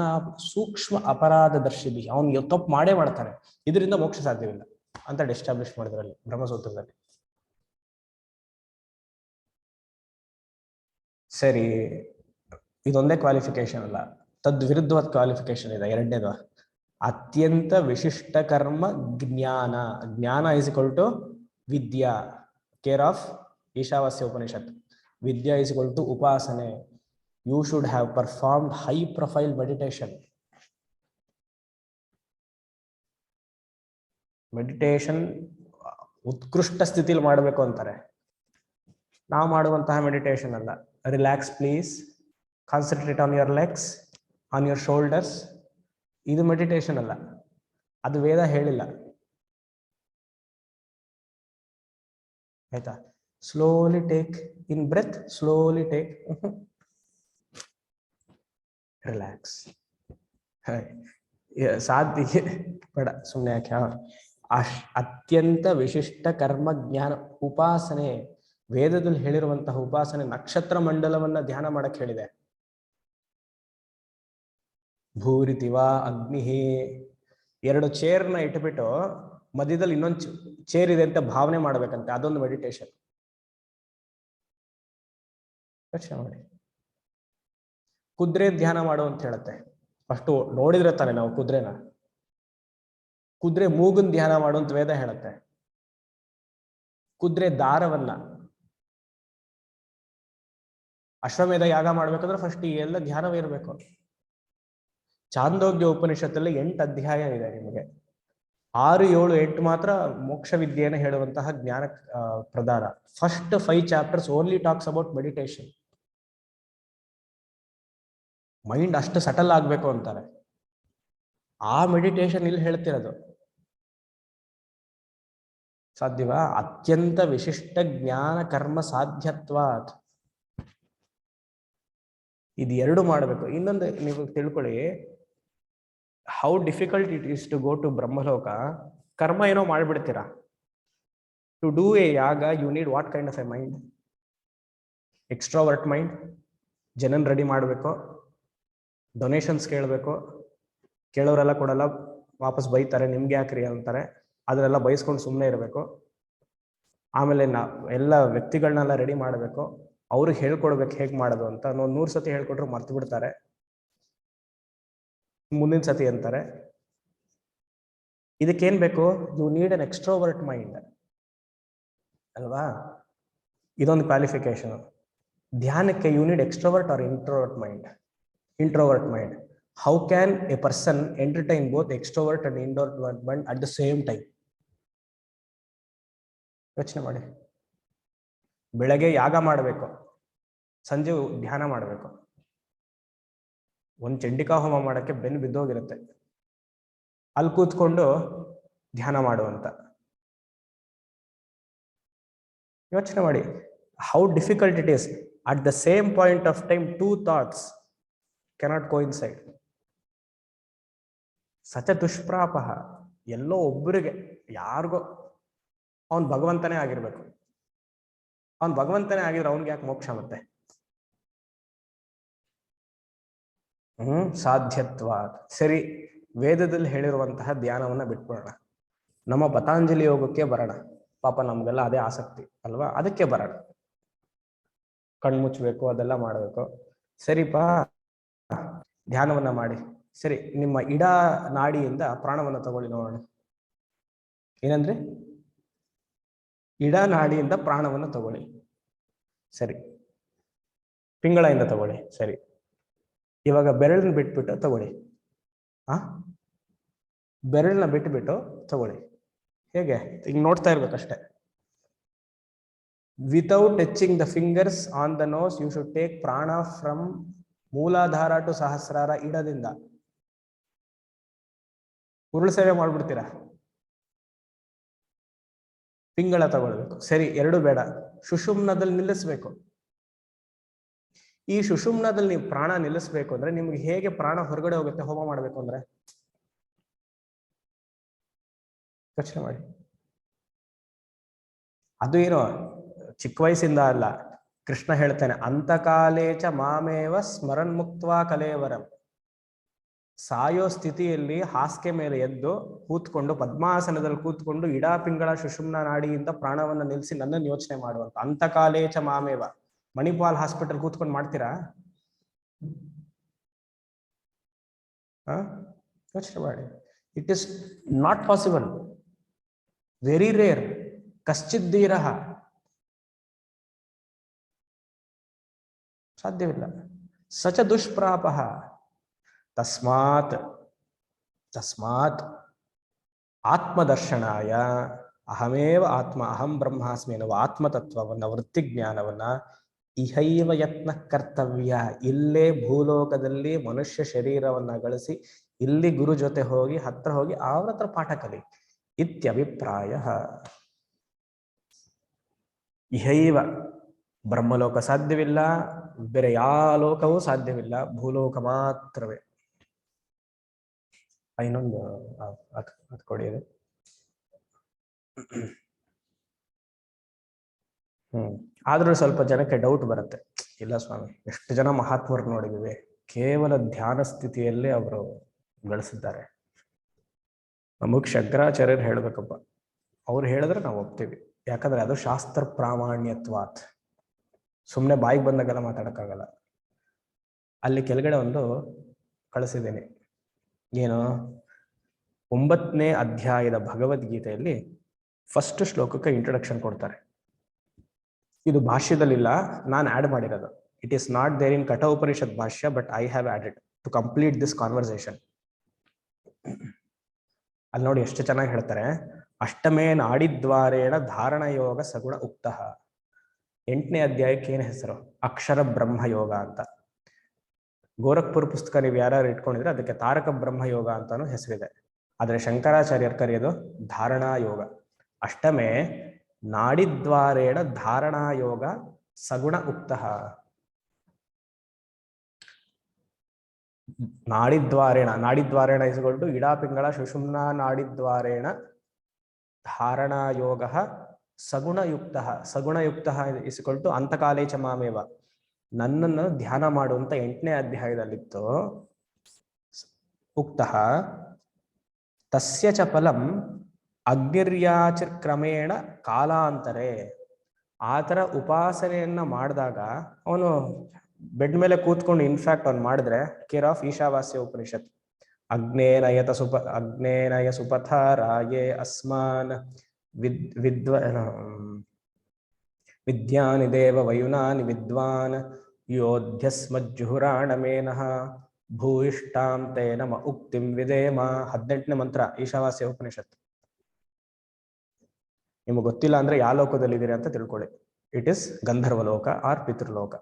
A: ಸೂಕ್ಷ್ಮ ಅಪರಾಧದರ್ಶಿಭಿ, ಅವನು ತಪ್ಪು ಮಾಡೇ ಮಾಡ್ತಾನೆ, ಇದರಿಂದ ಮೋಕ್ಷ ಸಾಧ್ಯವಿಲ್ಲ ಅಂತ ಎಸ್ಟಾಬ್ಲಿಷ್ ಮಾಡಿದ್ರಲ್ಲಿ ಬ್ರಹ್ಮಸೂತ್ರದಲ್ಲಿ. ಸರಿ, ಇದೊಂದೇ ಕ್ವಾಲಿಫಿಕೇಶನ್ ಅಲ್ಲ, ತದ್ವಿರುದ್ಧವಾದ ಕ್ವಾಲಿಫಿಕೇಶನ್ ಇದೆ. ಎರಡನೇದು ಅತ್ಯಂತ ವಿಶಿಷ್ಟ ಕರ್ಮ ಜ್ಞಾನ. ಜ್ಞಾನ ಇಸ್ ಈಕ್ವಲ್ ಟು ವಿದ್ಯಾ, ಕೇರ್ ಆಫ್ ಈಶಾವಾಸ್ಯ ಉಪನಿಷತ್. ವಿದ್ಯಾ ಇಸ್ ಈಕ್ವಲ್ ಟು ಉಪಾಸನೆ. You should have performed high profile meditation. Meditation ಉತ್ಕೃಷ್ಟ ಸ್ಥಿತಿಲಿ ಮಾಡಬೇಕು ಅಂತಾರೆ. ನಾವು ಮಾಡುವಂತಹ ಮೆಡಿಟೇಷನ್ ಅಲ್ಲ. Relax please, concentrate on your legs, on your shoulders. ಇದು ಮೆಡಿಟೇಷನ್ ಅಲ್ಲ, ಅದು ವೇದ ಹೇಳಿಲ್ಲ. ಆಯ್ತಾ? Slowly take in breath, slowly take, relax. ಸಾಧ್ಯ ಬೇಡ, ಸುಮ್ಮನೆ ಯಾಕೆ. ಅತ್ಯಂತ ವಿಶಿಷ್ಟ ಕರ್ಮ ಜ್ಞಾನ ಉಪಾಸನೆ. ವೇದದಲ್ಲಿ ಹೇಳಿರುವಂತಹ ಉಪಾಸನೆ ನಕ್ಷತ್ರ ಮಂಡಲವನ್ನ ಧ್ಯಾನ ಮಾಡಕ್ ಹೇಳಿದೆ. ಭೂರಿತಿವ ಅಗ್ನಿಹಿ. 2 ಚೇರ್ನ ಇಟ್ಬಿಟ್ಟು ಮಧ್ಯದಲ್ಲಿ ಇನ್ನೊಂದು ಚೇರ್ ಇದೆ ಅಂತ ಭಾವನೆ ಮಾಡ್ಬೇಕಂತೆ, ಅದೊಂದು ಮೆಡಿಟೇಷನ್. ಯೋಚನೆ ಮಾಡಿ. ಕುದುರೆ ಧ್ಯಾನ ಮಾಡು ಅಂತ ಹೇಳುತ್ತೆ. ಅಷ್ಟು ನೋಡಿದ್ರೆ ತಾನೆ ನಾವು ಕುದುರೆನ. ಕುದುರೆ ಮೂಗನ್ ಧ್ಯಾನ ಮಾಡು ಅಂತ ವೇದ ಹೇಳುತ್ತೆ. ಕುದುರೆ ದಾರವನ್ನ, ಅಶ್ವಮೇಧ ಯಾಗ ಮಾಡ್ಬೇಕಂದ್ರೆ ಫಸ್ಟ್ ಈ ಎಲ್ಲ ಧ್ಯಾನವೇ ಇರಬೇಕು. ಚಾಂದೋಗ್ಯ ಉಪನಿಷತ್ತಲ್ಲಿ 8 ಅಧ್ಯಾಯ ಇದೆ ನಿಮಗೆ. 6, 7, 8 ಮಾತ್ರ ಮೋಕ್ಷ ವಿದ್ಯೆಯನ್ನು ಹೇಳುವಂತಹ ಜ್ಞಾನ ಪ್ರಧಾನ. First 5 chapters only talks about meditation. Mind ಅಷ್ಟು ಸಟಲ್ ಆಗ್ಬೇಕು ಅಂತಾರೆ. ಆ ಮೆಡಿಟೇಷನ್ ಇಲ್ಲಿ ಹೇಳ್ತಿರೋದು. ಸಾಧ್ಯವಾ? ಅತ್ಯಂತ ವಿಶಿಷ್ಟ ಜ್ಞಾನ ಕರ್ಮ ಸಾಧ್ಯತ್ವಾತ್. ಇದು 2 ಮಾಡಬೇಕು. ಇನ್ನೊಂದು ನೀವು ತಿಳ್ಕೊಳ್ಳಿ, how difficult it is to go to ಬ್ರಹ್ಮಲೋಕ. ಕರ್ಮ ಏನೋ ಮಾಡಿಬಿಡ್ತೀರಾ. ಟು ಡೂ ಎ ಯಾಗ you need what kind of a mind? Extrovert mind. ಜನನ್ ರೆಡಿ ಮಾಡಬೇಕು, ಡೊನೇಷನ್ಸ್ ಕೇಳಬೇಕು, ಕೇಳೋರೆಲ್ಲ ಕೊಡಲ್ಲ, ವಾಪಸ್ ಬೈತಾರೆ, ನಿಮ್ಗೆ ಯಾಕ್ರಿ ಅಂತಾರೆ. ಅದನ್ನೆಲ್ಲ ಬೈಸ್ಕೊಂಡು ಸುಮ್ಮನೆ ಇರಬೇಕು. ಆಮೇಲೆ ಎಲ್ಲ ವ್ಯಕ್ತಿಗಳನ್ನೆಲ್ಲ ರೆಡಿ ಮಾಡಬೇಕು, ಅವ್ರಿಗೆ ಹೇಳ್ಕೊಡ್ಬೇಕು ಹೇಗೆ ಮಾಡೋದು ಅಂತ. 100 ಸತಿ ಹೇಳ್ಕೊಟ್ರು ಮರ್ತು ಬಿಡ್ತಾರೆ, ಮುಂದಿನ ಸತಿ ಅಂತಾರೆ. ಇದಕ್ಕೇನ್ ಬೇಕು? You need an extrovert mind ಅಲ್ವಾ? ಇದೊಂದು ಕ್ವಾಲಿಫಿಕೇಶನ್. ಧ್ಯಾನಕ್ಕೆ you need extrovert or introvert mind? Introvert mind. How can a person entertain both extrovert and introvert mind at the same time? ಯೋಚನೆ ಮಾಡಿ. ಬೆಳಗ್ಗೆ ಯಾಗ ಮಾಡಬೇಕು, ಸಂಜೆ ಧ್ಯಾನ ಮಾಡಬೇಕು. ಒಂದು ಚಂಡಿಕಾ ಹೋಮ ಮಾಡಕ್ಕೆ ಬೆನ್ನು ಬಿದ್ದೋಗಿರುತ್ತೆ, ಅಲ್ಲಿ ಕೂತ್ಕೊಂಡು ಧ್ಯಾನ ಮಾಡುವಂತ. ಯೋಚನೆ ಮಾಡಿ, how difficult it is. At the same point of time 2 thoughts cannot coincide. ಸಚ ದುಷ್ಪ್ರಾಪ. ಎಲ್ಲೋ ಒಬ್ಬರಿಗೆ, ಯಾರಿಗೋ, ಅವನ್ ಭಗವಂತನೇ ಆಗಿರ್ಬೇಕು. ಅವನ್ ಭಗವಂತನೇ ಆಗಿದ್ರೆ ಅವನ್ಗೆ ಯಾಕೆ ಮೋಕ್ಷ ಮತ್ತೆ? ಸಾಧ್ಯತ್ವ. ಸರಿ, ವೇದದಲ್ಲಿ ಹೇಳಿರುವಂತಹ ಧ್ಯಾನವನ್ನ ಬಿಟ್ಬಿಡೋಣ, ನಮ್ಮ ಪತಾಂಜಲಿ ಯೋಗಕ್ಕೆ ಬರೋಣ. ಪಾಪ ನಮ್ಗೆಲ್ಲ ಅದೇ ಆಸಕ್ತಿ ಅಲ್ವಾ, ಅದಕ್ಕೆ ಬರೋಣ. ಕಣ್ಮುಚ್ಚಬೇಕು, ಅದೆಲ್ಲ ಮಾಡಬೇಕು. ಸರಿಪಾ, ಧ್ಯಾನವನ್ನ ಮಾಡಿ. ಸರಿ, ನಿಮ್ಮ ಇಡ ನಾಡಿಯಿಂದ ಪ್ರಾಣವನ್ನ ತಗೊಳ್ಳಿ ನೋಡೋಣ. ಏನಂದ್ರೆ? ಇಡ ನಾಡಿಯಿಂದ ಪ್ರಾಣವನ್ನ ತಗೊಳ್ಳಿ. ಸರಿ, ಪಿಂಗಳದಿಂದ ತಗೊಳ್ಳಿ. ಸರಿ, ಇವಾಗ ಬೆರಳನ್ನ ಬಿಟ್ಬಿಟ್ಟು ತಗೊಳ್ಳಿ. ಬೆರಳನ್ನ ಬಿಟ್ಟು ತಗೊಳ್ಳಿ. ಹೇಗೆ? ಈಗ ನೋಡ್ತಾ ಇರ್ಬೇಕಷ್ಟೆ. Without touching the fingers on the nose you should take ಪ್ರಾಣ ಫ್ರಮ್ ಮೂಲಾಧಾರ ಟು ಸಹಸ್ರಾರ. ಇಡದಿಂದ ಉರುಳು ಸೇವೆ ಮಾಡ್ಬಿಡ್ತೀರಾ? ಪಿಂಗಳ ತಗೊಳ್ಬೇಕು. ಸರಿ, ಎರಡು ಬೇಡ, ಸುಷುಮ್ನದಲ್ಲಿ ನಿಲ್ಲಿಸ್ಬೇಕು. ಈ ಸುಷುಮ್ನದಲ್ಲಿ ನೀವು ಪ್ರಾಣ ನಿಲ್ಲಿಸ್ಬೇಕು ಅಂದ್ರೆ ನಿಮ್ಗೆ ಹೇಗೆ ಪ್ರಾಣ ಹೊರಗಡೆ ಹೋಗುತ್ತೆ ಹೋಮ ಮಾಡ್ಬೇಕು ಅಂದ್ರೆ? ಯೋಚನೆ ಮಾಡಿ. ಅದು ಏನೋ ಚಿಕ್ಕ ವಯಸ್ಸಿಂದ ಅಲ್ಲ, ಕೃಷ್ಣ ಹೇಳ್ತಾನೆ, ಅಂತಕಾಲೇಚ ಮಾಮೇವ ಸ್ಮರನ್ ಮುಕ್ತ್ವಾ ಕಲೇವರಂ. ಸಾಯೋ ಸ್ಥಿತಿಯಲ್ಲಿ ಹಾಸಿಗೆ ಮೇಲೆ ಎದ್ದು ಕೂತ್ಕೊಂಡು, ಪದ್ಮಾಸನದಲ್ಲಿ ಕೂತ್ಕೊಂಡು ಇಡಾ ಪಿಂಗಳ ಸುಷುಮ್ನ ನಾಡಿಯಿಂದ ಪ್ರಾಣವನ್ನ ನಿಲ್ಲಿಸಿ ನನ್ನನ್ನು ಯೋಚನೆ ಮಾಡುವಂತ. ಅಂತಕಾಲೇಚ ಮಾಮೇವ. ಮಣಿಪಾಲ್ ಹಾಸ್ಪಿಟಲ್ ಕೂತ್ಕೊಂಡು ಮಾಡ್ತೀರಾ? ಯೋಚನೆ ಮಾಡಿ. It is not possible, very rare. ಕಶ್ಚಿದ್ದೀರ, ಸಾಧ್ಯವಿಲ್ಲ. ಸಚ ದುಷ್ಪ್ರಾಪ. ತಸ್ಮಾತ್ ಆತ್ಮದರ್ಶನಾಯ ಅಹಮೇವ ಆತ್ಮ ಅಹಂ ಬ್ರಹ್ಮಾಸ್ಮಿ ಎನ್ನುವ ಆತ್ಮತತ್ವವನ್ನ, ವೃತ್ತಿಜ್ಞಾನವನ್ನ ಇಹೈವ ಯತ್ನ ಕರ್ತವ್ಯ. ಇಲ್ಲೇ ಭೂಲೋಕದಲ್ಲಿ ಮನುಷ್ಯ ಶರೀರವನ್ನ ಗಳಿಸಿ ಇಲ್ಲಿ ಗುರು ಜೊತೆ ಹೋಗಿ ಹತ್ರ ಹೋಗಿ ಅವ್ರ ಹತ್ರ ಪಾಠ ಕಲಿ ಇತ್ಯಭಿಪ್ರಾಯ. ಇಹೈವ, ಬ್ರಹ್ಮಲೋಕ ಸಾಧ್ಯವಿಲ್ಲ, ಬೇರೆ ಯಾವ ಲೋಕವೂ ಸಾಧ್ಯವಿಲ್ಲ, ಭೂಲೋಕ ಮಾತ್ರವೇ. ಇನ್ನೊಂದು ಅದು ಕೊಡಿ. ಆದ್ರೂ ಸ್ವಲ್ಪ ಜನಕ್ಕೆ ಡೌಟ್ ಬರುತ್ತೆ, ಇಲ್ಲ ಸ್ವಾಮಿ, ಎಷ್ಟು ಜನ ಮಹಾತ್ಮರು ನೋಡಿದ್ದೀವಿ, ಕೇವಲ ಧ್ಯಾನ ಸ್ಥಿತಿಯಲ್ಲೇ ಅವರು ಗಳಿಸಿದ್ದಾರೆ. ನಮಗ್ ಶಂಕರಾಚಾರ್ಯರು ಹೇಳ್ಬೇಕಪ್ಪ, ಅವ್ರು ಹೇಳಿದ್ರೆ ನಾವು ಒಪ್ತೀವಿ. ಯಾಕಂದ್ರೆ ಅದು ಶಾಸ್ತ್ರ ಪ್ರಾಮಾಣ್ಯತ್ವಾತ್. ಸುಮ್ಮನೆ ಬಾಯಿಗೆ ಬಂದಾಗೆಲ್ಲ ಮಾತಾಡಕ್ಕಾಗಲ್ಲ. ಅಲ್ಲಿ ಕೆಳಗಡೆ ಒಂದು ಕಳಿಸಿದ್ದೀನಿ. ಏನು? 9ನೇ ಅಧ್ಯಾಯದ ಭಗವದ್ಗೀತೆಯಲ್ಲಿ ಫಸ್ಟ್ ಶ್ಲೋಕಕ್ಕೆ ಇಂಟ್ರೊಡಕ್ಷನ್ ಕೊಡ್ತಾರೆ. ಇದು ಭಾಷ್ಯದಲ್ಲಿಲ್ಲ, ನಾನು ಆಡ್ ಮಾಡಿರೋದು. It is not there in Katha Upanishad ಭಾಷ್ಯ, but I have added to complete this conversation. ಅಲ್ಲಿ ನೋಡಿ ಎಷ್ಟು ಚೆನ್ನಾಗಿ ಹೇಳ್ತಾರೆ. ಅಷ್ಟಮೇ ನಾಡಿದ್ವಾರೇಣ ಧಾರಣ ಯೋಗ ಸಗುಣ ಉಕ್ತ. 8ನೇ ಅಧ್ಯಾಯಕ್ಕೆ ಏನು ಹೆಸರು? ಅಕ್ಷರ ಬ್ರಹ್ಮ ಯೋಗ ಅಂತ. ಗೋರಖ್ಪುರ್ ಪುಸ್ತಕ ನೀವು ಯಾರು ಇಟ್ಕೊಂಡಿದ್ರೆ ಅದಕ್ಕೆ ತಾರಕ ಬ್ರಹ್ಮ ಯೋಗ ಅಂತಾನು ಹೆಸರಿದೆ. ಆದ್ರೆ ಶಂಕರಾಚಾರ್ಯರು ಕರೆಯೋದು ಧಾರಣಾ ಯೋಗ. ಅಷ್ಟಮೇ ನಾಡಿದ್ವಾರೇಣ ಧಾರಣಾ ಯೋಗ ಸಗುಣ ಉಕ್ತ. ನಾಡಿದ್ವಾರೇಣ ಇಸ್ಕೊಂಡು ಇಡಾ ಪಿಂಗಳ ಸುಷುಮ್ನ ನಾಡಿದ್ವಾರೇಣ ಧಾರಣಾ ಯೋಗ ಸಗುಣಯುಕ್ತ. ಸಗುಣಯುಕ್ತ ಇಸ್ಕೊಳ್ತು ಅಂತಕಾಲೇ ಚ ಮಾಮೇವ. ನನ್ನನ್ನು ಧ್ಯಾನ ಮಾಡುವಂತ 8ನೇ ಅಧ್ಯಾಯದಲ್ಲಿತ್ತು. ಉಕ್ತಃ ತಸ್ಯ ಚ ಫಲಂ ಅಗ್ನಿರ್ಯಾಚಿಕ್ರಮೇಣ ಕಾಲಾಂತರೆ. ಆ ಥರ ಉಪಾಸನೆಯನ್ನ ಮಾಡಿದಾಗ ಅವನು ಬೆಡ್ ಮೇಲೆ ಕೂತ್ಕೊಂಡು ಇನ್ಫ್ಯಾಕ್ಟ್ ಅವ್ನು ಮಾಡಿದ್ರೆ ಕೇರ್ ಆಫ್ ಈಶಾವಾಸ್ಯ ಉಪನಿಷತ್. ಅಗ್ನೇನಯ ಸುಪಥ ರಾಯೇ ಅಸ್ಮಾನ್ ವಿದ್ಯಾನಿ ದೇವ ವಯುನಾನಿ ವಿದ್ವಾನ್ ಯೋಧ್ಯಸ್ಮಜ್ಜುಹುರಾಣಮೇನಃ ಭೂಯಿಷ್ಟಾಂ ತೇ ನಮ ಉಕ್ತಿಂ ವಿಧೇಮ. 18ನೇ ಮಂತ್ರ ಈಶಾವಾಸ್ಯ ಉಪನಿಷತ್. ನಿಮಗೆ ಗೊತ್ತಿಲ್ಲ ಅಂದ್ರೆ ಯಾವ ಲೋಕದಲ್ಲಿದ್ದೀರಿ ಅಂತ ತಿಳ್ಕೊಳ್ಳಿ. ಇಟ್ ಇಸ್ ಗಂಧರ್ವಲೋಕ ಆರ್ ಪಿತೃಲೋಕ.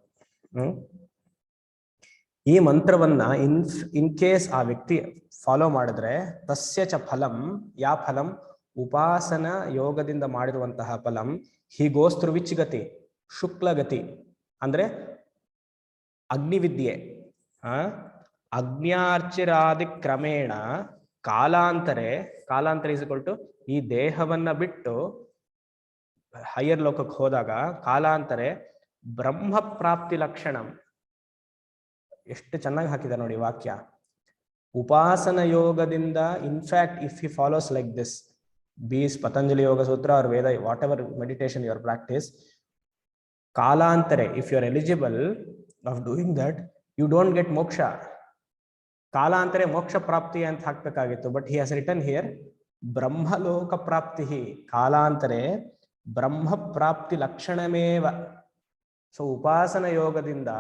A: ಈ ಮಂತ್ರವನ್ನ ಇನ್ ಕೇಸ್ ಆ ವ್ಯಕ್ತಿ ಫಾಲೋ ಮಾಡಿದ್ರೆ ತಸ್ಯ ಚ ಫಲಂ, ಯಾ ಫಲಂ ಉಪಾಸನ ಯೋಗದಿಂದ ಮಾಡಿರುವಂತಹ ಫಲಂ, ಹಿ ಗೋಸ್ ಥ್ರೂ ವಿಚ್ ಗತಿ? ಶುಕ್ಲಗತಿ ಅಂದ್ರೆ ಅಗ್ನಿವಿದ್ಯೆ. ಅಗ್ನ್ಯಾರ್ಚಿರಾದಿ ಕ್ರಮೇಣ ಕಾಲಾಂತರೆ, ಕಾಲಾಂತರ ಇಸ್ ಈಕ್ವಲ್ ಟು ಈ ದೇಹವನ್ನ ಬಿಟ್ಟು ಹೈಯರ್ ಲೋಕಕ್ಕೆ ಹೋದಾಗ ಕಾಲಾಂತರೆ ಬ್ರಹ್ಮ ಪ್ರಾಪ್ತಿ ಲಕ್ಷಣಂ. ಎಷ್ಟು ಚೆನ್ನಾಗಿ ಹಾಕಿದ ನೋಡಿ ವಾಕ್ಯ. ಉಪಾಸನ ಯೋಗದಿಂದ in fact if you follows like this, ಬೀಸ್ ಪತಂಜಲಿ ಯೋಗ ಸೂತ್ರ or ವೇದ, whatever meditation your practice, ಕಾಲಾಂತರೆ if you are eligible of doing that, you don't get ಮೋಕ್ಷ. ಕಾಲಾಂತರೆ ಮೋಕ್ಷ ಪ್ರಾಪ್ತಿ ಅಂತ ಹಾಕ್ಬೇಕಾಗಿತ್ತು, but he has written here ಬ್ರಹ್ಮಲೋಕ ಪ್ರಾಪ್ತಿ. ಕಾಲಾಂತರೆ ಬ್ರಹ್ಮ ಪ್ರಾಪ್ತಿ ಲಕ್ಷಣಮೇವ. ಸೊ ಉಪಾಸನ ಯೋಗದಿಂದ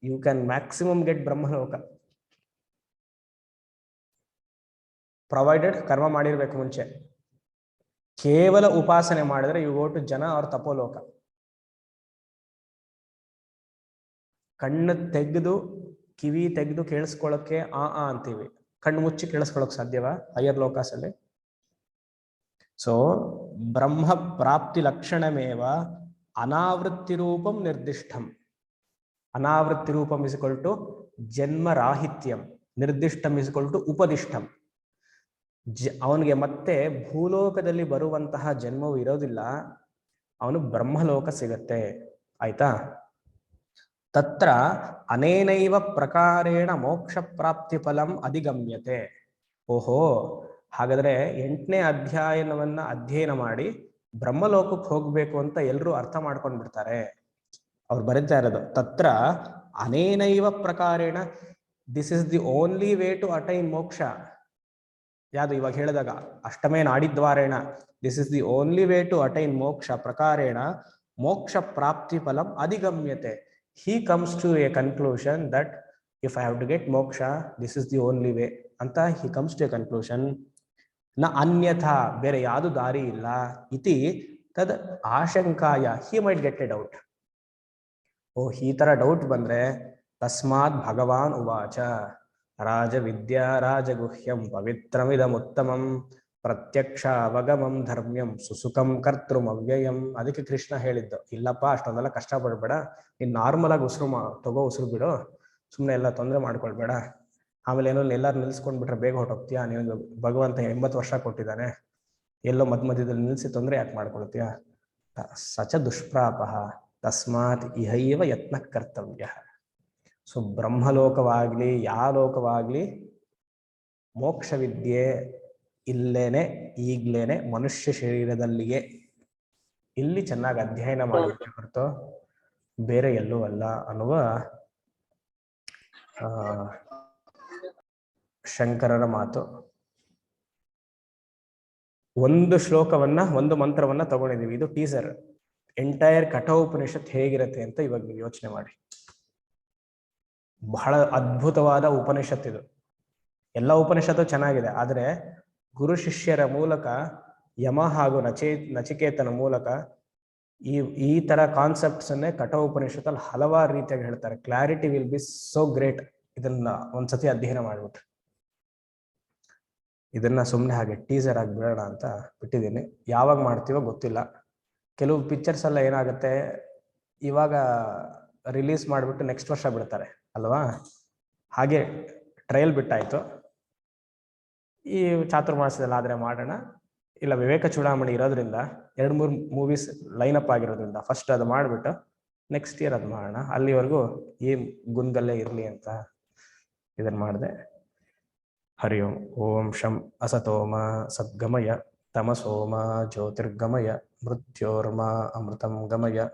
A: ಯು ಕ್ಯಾನ್ ಮ್ಯಾಕ್ಸಿಮಮ್ ಗೆಟ್ ಬ್ರಹ್ಮಲೋಕ, ಪ್ರೊವೈಡೆಡ್ ಕರ್ಮ ಮಾಡಿರ್ಬೇಕು ಮುಂಚೆ. ಕೇವಲ ಉಪಾಸನೆ ಮಾಡಿದ್ರೆ ಯು ಗೋ ಟು ಜನ ಅವ್ರ ತಪೋಲೋಕ. ಕಣ್ಣು ತೆಗೆದು ಕಿವಿ ತೆಗೆದು ಕೇಳಿಸ್ಕೊಳ್ಳೋಕೆ ಆ ಅಂತೀವಿ, ಕಣ್ಣು ಮುಚ್ಚಿ ಕೇಳಿಸ್ಕೊಳ್ಳೋಕೆ ಸಾಧ್ಯವಾ ಹೈಯರ್ ಲೋಕಾಸಲ್ಲಿ? ಸೊ ಬ್ರಹ್ಮ ಪ್ರಾಪ್ತಿ ಲಕ್ಷಣಮೇವ ಅನಾವೃತ್ತಿ ರೂಪಂ ನಿರ್ದಿಷ್ಟಂ. ಅನಾವೃತ್ತಿ ರೂಪಂ ಇಸ್ ಈಕ್ವಲ್ ಟು ಜನ್ಮರಾಹಿತ್ಯಂ, ನಿರ್ದಿಷ್ಟಂ ಇಸ್ ಈಕ್ವಲ್ ಟು ಉಪದಿಷ್ಟಂ. ಅವನಿಗೆ ಮತ್ತೆ ಭೂಲೋಕದಲ್ಲಿ ಬರುವಂತಹ ಜನ್ಮವು ಇರೋದಿಲ್ಲ, ಅವನು ಬ್ರಹ್ಮಲೋಕ ಸಿಗತ್ತೆ. ಆಯ್ತಾ? ತತ್ರ ಅನೇನೈವ ಪ್ರಕಾರೇಣ ಮೋಕ್ಷ ಪ್ರಾಪ್ತಿ ಫಲಂ ಅಧಿಗಮ್ಯತೆ. ಓಹೋ, ಹಾಗಾದ್ರೆ 8ನೇ ಅಧ್ಯಾಯನವನ್ನ ಅಧ್ಯಯನ ಮಾಡಿ ಬ್ರಹ್ಮಲೋಕಕ್ಕೆ ಹೋಗ್ಬೇಕು ಅಂತ ಎಲ್ಲರೂ ಅರ್ಥ ಮಾಡ್ಕೊಂಡ್ ಬಿಡ್ತಾರೆ. ಅವ್ರು ಬರೀತಾ ಇರೋದು ತತ್ರ ಅನೇನೈವ ಪ್ರಕಾರೇಣ, this is the only way to attain ಮೋಕ್ಷ. ಯಾವುದು ಇವಾಗ ಹೇಳಿದಾಗ ಅಷ್ಟಮೇ ನಾಡಿದ್ವಾರೇಣ, this is the only way to attain ಮೋಕ್ಷ. ಪ್ರಕಾರೇಣ ಮೋಕ್ಷ ಪ್ರಾಪ್ತಿ ಫಲಂ ಅಧಿಗಮ್ಯತೆ. He comes to a conclusion that if I have to get moksha, this is the only way ಅಂತ he comes to a conclusion. ನ ಅನ್ಯಥಾ, ಬೇರೆ ಯಾವುದು ದಾರಿ ಇಲ್ಲ. ಇತಿ ತದ್ ಆಶಂಕಾಯ, he might get a doubt. ಓ, ಈ ತರ ಡೌಟ್ ಬಂದ್ರೆ ತಸ್ಮಾತ್ ಭಗವಾನ್ ಉವಾಚ ರಾಜ ವಿದ್ಯಾ ರಾಜಗುಹ್ಯಂ ಪವಿತ್ರಮಿದಮುತ್ತಮಂ ಪ್ರತ್ಯಕ್ಷ ಅವಗಮಂ ಧರ್ಮ್ಯಂ ಸುಸುಖಂ ಕರ್ತೃಂ ಅವ್ಯಯಂ. ಅದಕ್ಕೆ ಕೃಷ್ಣ ಹೇಳಿದ್ದು, ಇಲ್ಲಪ್ಪ ಅಷ್ಟೊಂದೆಲ್ಲ ಕಷ್ಟಪಡ್ಬೇಡ, ನೀನ್ ನಾರ್ಮಲ್ ಆಗಿ ಉಸಿರು ಉಸಿರು ಬಿಡು, ಸುಮ್ಮನೆ ಎಲ್ಲ ತೊಂದರೆ ಮಾಡ್ಕೊಳ್ಬೇಡ. ಆಮೇಲೆ ಏನೋ ಎಲ್ಲಾರು ನಿಲ್ಸ್ಕೊಂಡ್ಬಿಟ್ರೆ ಬೇಗ ಹೊಟ್ಟೋಗ್ತೀಯಾ, ನೀನು ಭಗವಂತ 80 ವರ್ಷ ಕೊಟ್ಟಿದ್ದಾನೆ, ಎಲ್ಲೋ ಮಧ್ಯದಲ್ಲಿ ನಿಲ್ಸಿ ತೊಂದರೆ ಯಾಕೆ ಮಾಡ್ಕೊಳ್ತೀಯ? ಸಚ ದುಷ್ಪ್ರಾಪ ತಸ್ಮಾತ್ ಇಹೈವ ಯತ್ನ ಕರ್ತವ್ಯ. ಸೊ ಬ್ರಹ್ಮಲೋಕವಾಗ್ಲಿ ಯಾವ ಲೋಕವಾಗ್ಲಿ ಮೋಕ್ಷ ವಿದ್ಯೆ ಇಲ್ಲೇನೆ, ಈಗ್ಲೇನೆ, ಮನುಷ್ಯ ಶರೀರದಲ್ಲಿಯೇ ಇಲ್ಲಿ ಚೆನ್ನಾಗಿ ಅಧ್ಯಯನ ಮಾಡಲಿಕ್ಕೆ ಹೊರತು ಬೇರೆ ಎಲ್ಲೂ ಅಲ್ಲ ಅನ್ನುವ ಶಂಕರರ ಮಾತು. ಒಂದು ಶ್ಲೋಕವನ್ನ, ಒಂದು ಮಂತ್ರವನ್ನ ತಗೊಂಡಿದೀವಿ. ಇದು ಟೀಸರ್. ಎಂಟೈರ್ ಕಠೋಪನಿಷತ್ ಹೇಗಿರತ್ತೆ ಅಂತ ಇವಾಗ ನೀವು ಯೋಚನೆ ಮಾಡಿ. ಬಹಳ ಅದ್ಭುತವಾದ ಉಪನಿಷತ್ ಇದು. ಎಲ್ಲ ಉಪನಿಷತ್ತು ಚೆನ್ನಾಗಿದೆ, ಆದರೆ ಗುರು ಶಿಷ್ಯರ ಮೂಲಕ, ಯಮ ಹಾಗೂ ನಚಿಕೇತನ ಮೂಲಕ ಈ ತರ ಕಾನ್ಸೆಪ್ಟ್ಸ್ ಅನ್ನೇ ಕಠೋಪನಿಷತ್ತಲ್ಲಿ ಹಲವಾರು ರೀತಿಯಾಗಿ ಹೇಳ್ತಾರೆ. Clarity will be so great. ಇದನ್ನ ಒಂದ್ಸತಿ ಅಧ್ಯಯನ ಮಾಡ್ಬಿಟ್ರೆ. ಇದನ್ನ ಸುಮ್ಮನೆ ಹಾಗೆ ಟೀಸರ್ ಆಗಿ ಬಿಡೋಣ ಅಂತ ಬಿಟ್ಟಿದ್ದೀನಿ. ಯಾವಾಗ ಮಾಡ್ತೀವೋ ಗೊತ್ತಿಲ್ಲ. ಕೆಲವು ಪಿಕ್ಚರ್ಸ್ ಎಲ್ಲ ಏನಾಗುತ್ತೆ, ಇವಾಗ ರಿಲೀಸ್ ಮಾಡಿಬಿಟ್ಟು ನೆಕ್ಸ್ಟ್ ವರ್ಷ ಬಿಡ್ತಾರೆ ಅಲ್ವಾ? ಹಾಗೆ ಟ್ರಯಲ್ ಬಿಟ್ಟಾಯ್ತು. ಈ ಚಾತುರ್ಮಾಸದಲ್ಲಿ ಆದ್ರೆ ಮಾಡೋಣ, ಇಲ್ಲ ವಿವೇಕ ಚೂಡಾಮಣಿ ಇರೋದ್ರಿಂದ 2-3 ಮೂವೀಸ್ ಲೈನ್ ಅಪ್ ಆಗಿರೋದ್ರಿಂದ ಫಸ್ಟ್ ಅದು ಮಾಡಿಬಿಟ್ಟು ನೆಕ್ಸ್ಟ್ ಇಯರ್ ಅದು ಮಾಡೋಣ. ಅಲ್ಲಿವರೆಗೂ ಈ ಗುನ್ಗಲ್ಲೇ ಇರಲಿ ಅಂತ ಇದನ್ನ ಮಾಡಿದೆ. हरि ओम। ओम शम असतो मा सद्गमय तमसो मा ज्योतिर्गमय मृत्योर्मा अमृतं गमय।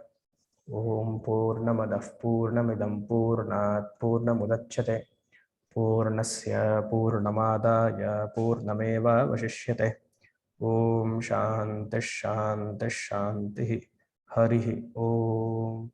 A: ओम पूर्णमदः पूर्णमिदं पूर्णात् पूर्णमुदच्यते पूर्णस्य पूर्णमादाय पूर्णमेवावशिष्यते। ओम शांति शांति शांति। हरि ओम।